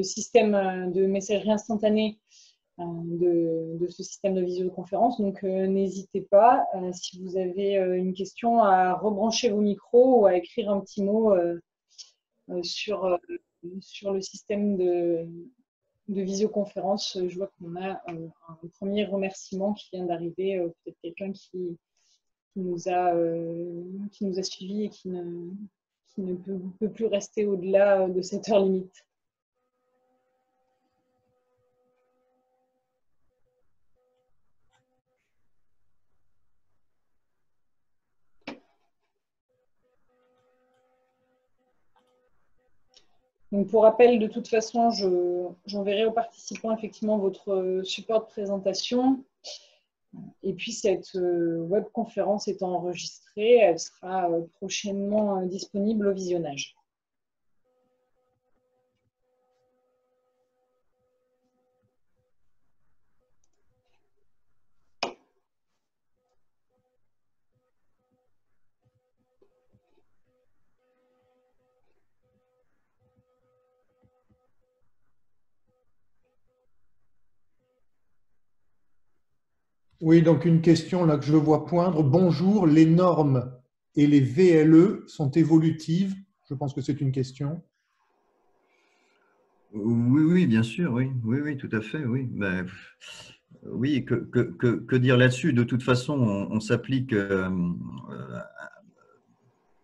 système de messagerie instantanée de ce système de visioconférence. Donc, n'hésitez pas, si vous avez une question, à rebrancher vos micros ou à écrire un petit mot sur le système de visioconférence. Je vois qu'on a un premier remerciement qui vient d'arriver, peut-être quelqu'un qui nous a suivis et qui ne peut plus rester au-delà de cette heure limite. Donc, pour rappel, de toute façon, j'enverrai aux participants effectivement votre support de présentation. Et puis, cette webconférence étant enregistrée, elle sera prochainement disponible au visionnage. Oui, donc une question là que je vois poindre. Bonjour, les normes et les VLE sont évolutives? Je pense que c'est une question. Oui, bien sûr, oui, tout à fait, oui. Ben, oui, que dire là-dessus? De toute façon, on s'applique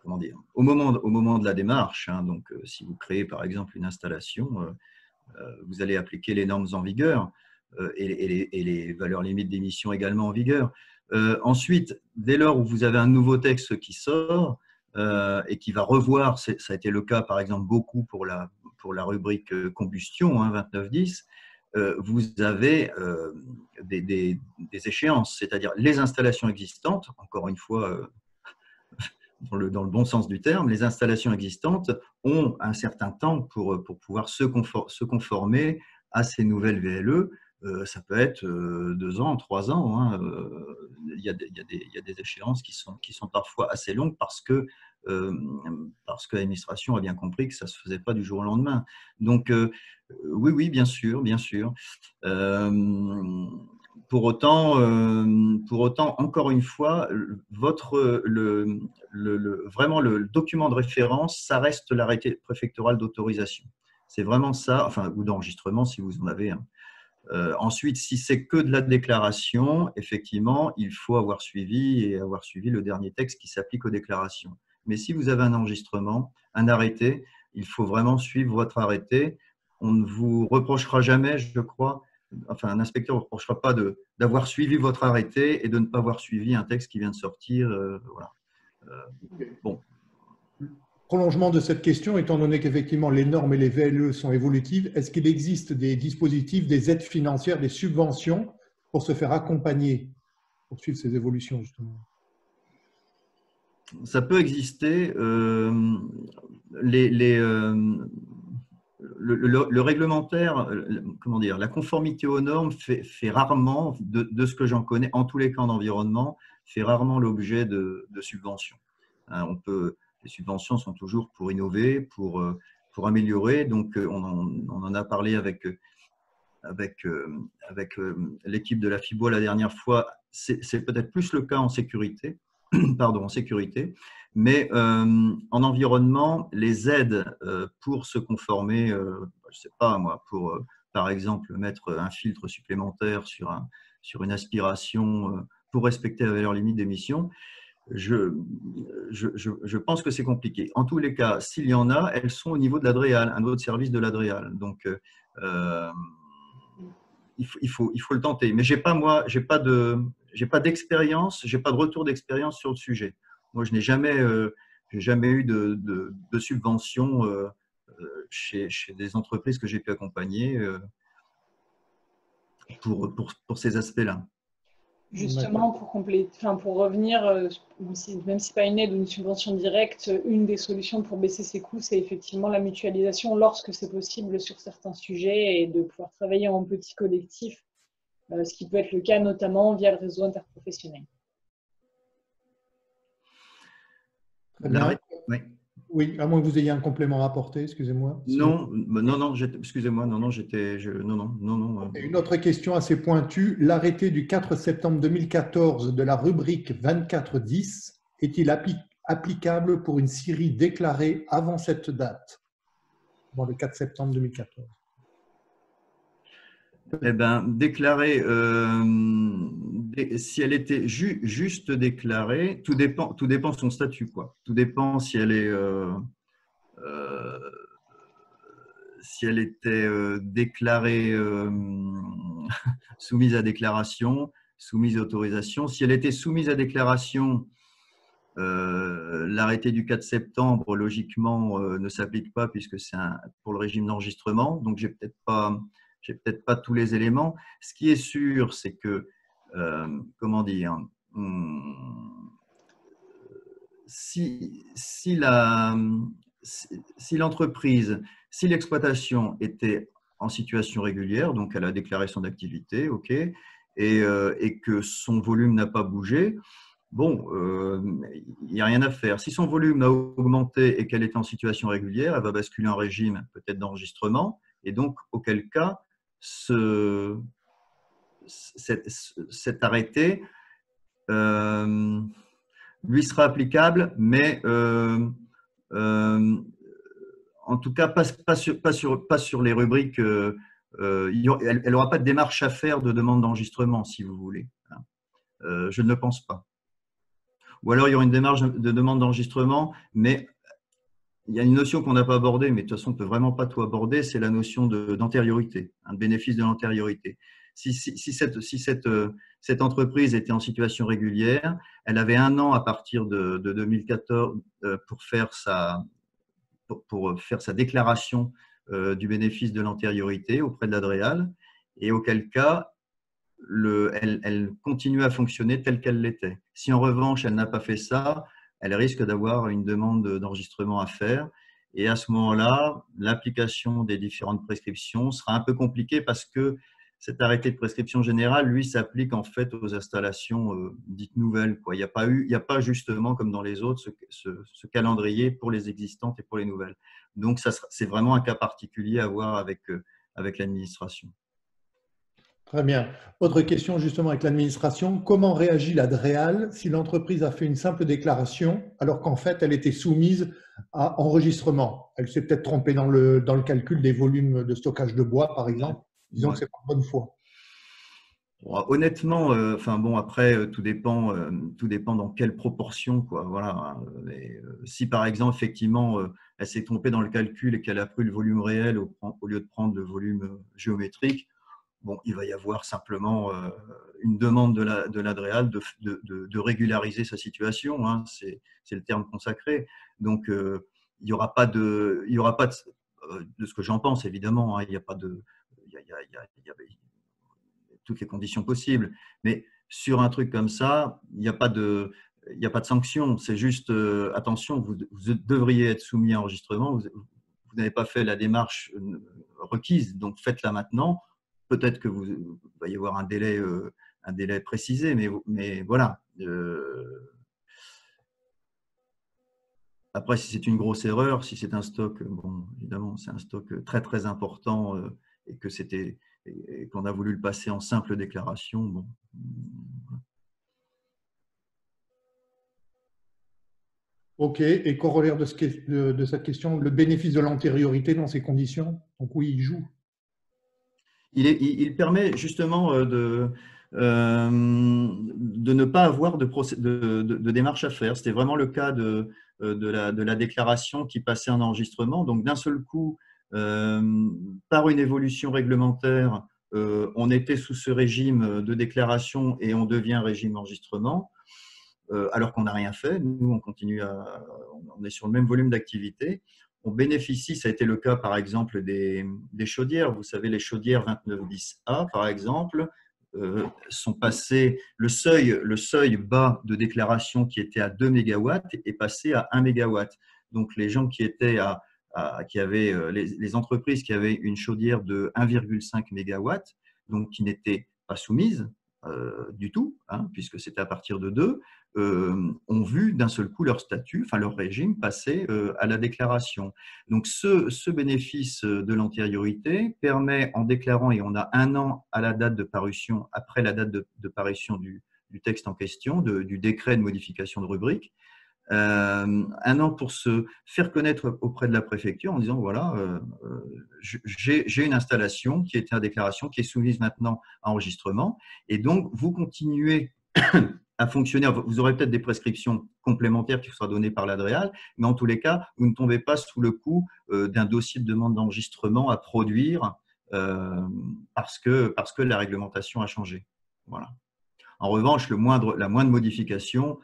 comment dire, au moment de la démarche. Donc, si vous créez par exemple une installation, vous allez appliquer les normes en vigueur et les valeurs limites d'émission également en vigueur. Ensuite, dès lors où vous avez un nouveau texte qui sort et qui va revoir, ça a été le cas par exemple beaucoup pour la rubrique combustion 2910, vous avez des échéances, c'est-à-dire les installations existantes, encore une fois, dans le bon sens du terme, les installations existantes ont un certain temps pour pouvoir se conformer à ces nouvelles VLE. Ça peut être 2 ans, 3 ans. Il y a des échéances qui sont parfois assez longues parce que l'administration a bien compris que ça ne se faisait pas du jour au lendemain. Donc, oui, bien sûr. Pour autant, encore une fois, vraiment le document de référence, ça reste l'arrêté préfectoral d'autorisation. C'est vraiment ça, enfin, ou d'enregistrement si vous en avez un. Ensuite, si c'est que de la déclaration, effectivement, il faut avoir suivi le dernier texte qui s'applique aux déclarations. Mais si vous avez un enregistrement, un arrêté, il faut vraiment suivre votre arrêté. On ne vous reprochera jamais, je crois, enfin, un inspecteur ne vous reprochera pas d'avoir suivi votre arrêté et de ne pas avoir suivi un texte qui vient de sortir. Voilà. Bon. Prolongement de cette question, étant donné qu'effectivement les normes et les VLE sont évolutives, est-ce qu'il existe des dispositifs, des aides financières, des subventions pour se faire accompagner, pour suivre ces évolutions justement? Ça peut exister. Le réglementaire, comment dire, la conformité aux normes fait rarement, de ce que j'en connais, en tous les cas en environnement, fait rarement l'objet de subventions. Hein, les subventions sont toujours pour innover, pour améliorer. Donc, on en a parlé avec l'équipe de la FIBO la dernière fois. C'est peut-être plus le cas en sécurité, pardon, en sécurité. Mais en environnement, les aides pour se conformer, je ne sais pas moi, pour par exemple mettre un filtre supplémentaire sur une aspiration pour respecter la valeur limite d'émission, je pense que c'est compliqué. En tous les cas, s'il y en a, elles sont au niveau de l'ADREAL, un autre service de l'ADREAL. Donc, il faut le tenter. Mais j'ai pas d'expérience, j'ai pas de retour d'expérience sur le sujet. Moi, je n'ai jamais eu de subvention chez des entreprises que j'ai pu accompagner pour ces aspects-là. Justement, pour revenir, même si pas une aide ou une subvention directe, une des solutions pour baisser ses coûts, c'est effectivement la mutualisation lorsque c'est possible sur certains sujets et de pouvoir travailler en petit collectif, ce qui peut être le cas notamment via le réseau interprofessionnel. Oui, à moins que vous ayez un complément à apporter, excusez-moi. Non, excusez-moi, non. Une autre question assez pointue. L'arrêté du 4 septembre 2014 de la rubrique 2410 est-il applicable pour une scierie déclarée avant cette date, avant le 4 septembre 2014? Eh bien, déclarée, si elle était juste déclarée, tout dépend de son statut, quoi. Tout dépend si elle est, si elle était déclarée soumise à déclaration, soumise à autorisation. Si elle était soumise à déclaration, l'arrêté du 4 septembre, logiquement, ne s'applique pas puisque c'est pour le régime d'enregistrement. Donc, j'ai peut-être pas tous les éléments. Ce qui est sûr, c'est que, comment dire, si l'entreprise, si l'exploitation était en situation régulière, donc elle a déclaré son activité, ok, et que son volume n'a pas bougé, bon, il n'y a rien à faire. Si son volume a augmenté et qu'elle est en situation régulière, elle va basculer en régime peut-être d'enregistrement, et donc auquel cas, cet arrêté lui sera applicable, mais en tout cas pas sur les rubriques. Elle n'aura pas de démarche à faire de demande d'enregistrement, si vous voulez. Je ne le pense pas. Ou alors il y aura une démarche de demande d'enregistrement, mais il y a une notion qu'on n'a pas abordée, mais de toute façon on ne peut vraiment pas tout aborder, c'est la notion d'antériorité, de bénéfice de l'antériorité. Si cette entreprise était en situation régulière, elle avait 1 an à partir de 2014 pour faire sa déclaration du bénéfice de l'antériorité auprès de l'ADREAL, et auquel cas, elle continue à fonctionner telle qu'elle l'était. Si en revanche, elle n'a pas fait ça, elle risque d'avoir une demande d'enregistrement à faire. Et à ce moment-là, l'application des différentes prescriptions sera un peu compliquée parce que cet arrêté de prescription générale, lui, s'applique en fait aux installations dites nouvelles, quoi. Il n'y a pas justement, comme dans les autres, ce calendrier pour les existantes et pour les nouvelles. Donc, c'est vraiment un cas particulier à voir avec l'administration. Très bien. Autre question justement avec l'administration. Comment réagit la DREAL si l'entreprise a fait une simple déclaration alors qu'en fait, elle était soumise à enregistrement? Elle s'est peut-être trompée dans le calcul des volumes de stockage de bois, par exemple. Disons que c'est pas bonne foi. Honnêtement, enfin bon, après, tout dépend dans quelle proportion, quoi. Voilà. Mais, si par exemple, effectivement, elle s'est trompée dans le calcul et qu'elle a pris le volume réel au lieu de prendre le volume géométrique, bon, il va y avoir simplement une demande de l'Adréal de régulariser sa situation. Hein, c'est le terme consacré. Donc, il n'y aura pas de, de ce que j'en pense, évidemment, hein, il n'y a pas de, il y a toutes les conditions possibles. Mais sur un truc comme ça, il n'y a pas de sanction. C'est juste, attention, vous devriez être soumis à enregistrement. Vous n'avez pas fait la démarche requise, donc faites-la maintenant. Peut-être que va y avoir un délai précisé, mais voilà. Après, si c'est une grosse erreur, si c'est un stock, bon, évidemment, c'est un stock très très important et que et qu'on a voulu le passer en simple déclaration, bon. Ok, et corollaire de cette question, le bénéfice de l'antériorité dans ces conditions, donc oui, il joue. Il permet justement de ne pas avoir de démarche à faire. C'était vraiment le cas de la déclaration qui passait en enregistrement. Donc, d'un seul coup, par une évolution réglementaire, on était sous ce régime de déclaration et on devient régime enregistrement, alors qu'on n'a rien fait. Nous, on est sur le même volume d'activité. On bénéficie, ça a été le cas par exemple des chaudières. Vous savez, les chaudières 2910A par exemple, sont passées, le seuil bas de déclaration qui était à 2 MW est passé à 1 MW. Donc les gens qui étaient qui avaient, les entreprises qui avaient une chaudière de 1,5 MW, donc qui n'étaient pas soumises du tout, hein, puisque c'était à partir de 2, ont vu d'un seul coup leur statut, enfin leur régime passer à la déclaration. Donc ce bénéfice de l'antériorité permet, en déclarant, et on a 1 an à la date de parution, après la date de parution du texte en question, du décret de modification de rubrique, 1 an pour se faire connaître auprès de la préfecture en disant voilà, j'ai une installation qui était en déclaration, qui est soumise maintenant à enregistrement, et donc vous continuez à fonctionner. Vous aurez peut-être des prescriptions complémentaires qui vous seront données par l'Adréal, mais en tous les cas, vous ne tombez pas sous le coup d'un dossier de demande d'enregistrement à produire parce que la réglementation a changé. Voilà. En revanche, la moindre modification,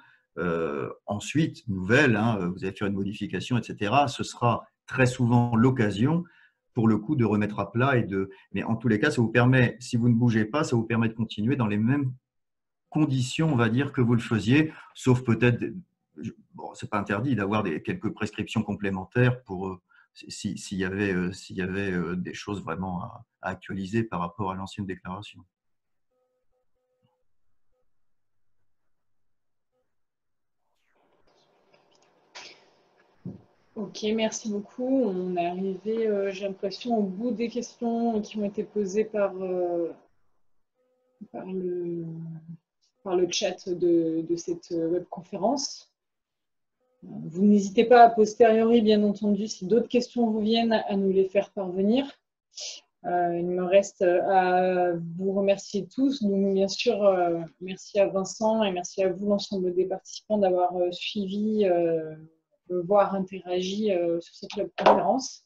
ensuite, nouvelle, hein, vous allez faire une modification, etc., ce sera très souvent l'occasion, pour le coup, de remettre à plat. Mais en tous les cas, ça vous permet, si vous ne bougez pas, ça vous permet de continuer dans les mêmes conditions, on va dire, que vous le faisiez, sauf peut-être, bon, c'est pas interdit d'avoir quelques prescriptions complémentaires pour s'il y avait des choses vraiment à actualiser par rapport à l'ancienne déclaration. Ok, merci beaucoup. On est arrivé, j'ai l'impression, au bout des questions qui ont été posées par le chat de cette webconférence. Vous n'hésitez pas a posteriori, bien entendu, si d'autres questions vous viennent, à nous les faire parvenir. Il me reste à vous remercier tous. Donc, bien sûr, merci à Vincent et merci à vous, l'ensemble des participants, d'avoir suivi, voire interagi sur cette webconférence.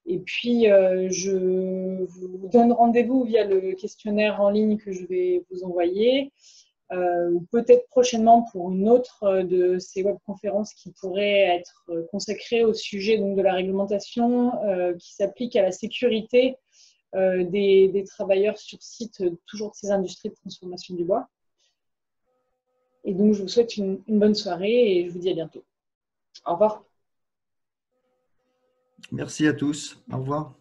Et puis, je vous donne rendez-vous via le questionnaire en ligne que je vais vous envoyer, ou peut-être prochainement pour une autre de ces webconférences qui pourrait être consacrée au sujet donc, de la réglementation qui s'applique à la sécurité des travailleurs sur site, toujours de ces industries de transformation du bois. Et donc, je vous souhaite une bonne soirée et je vous dis à bientôt. Au revoir. Merci à tous. Au revoir.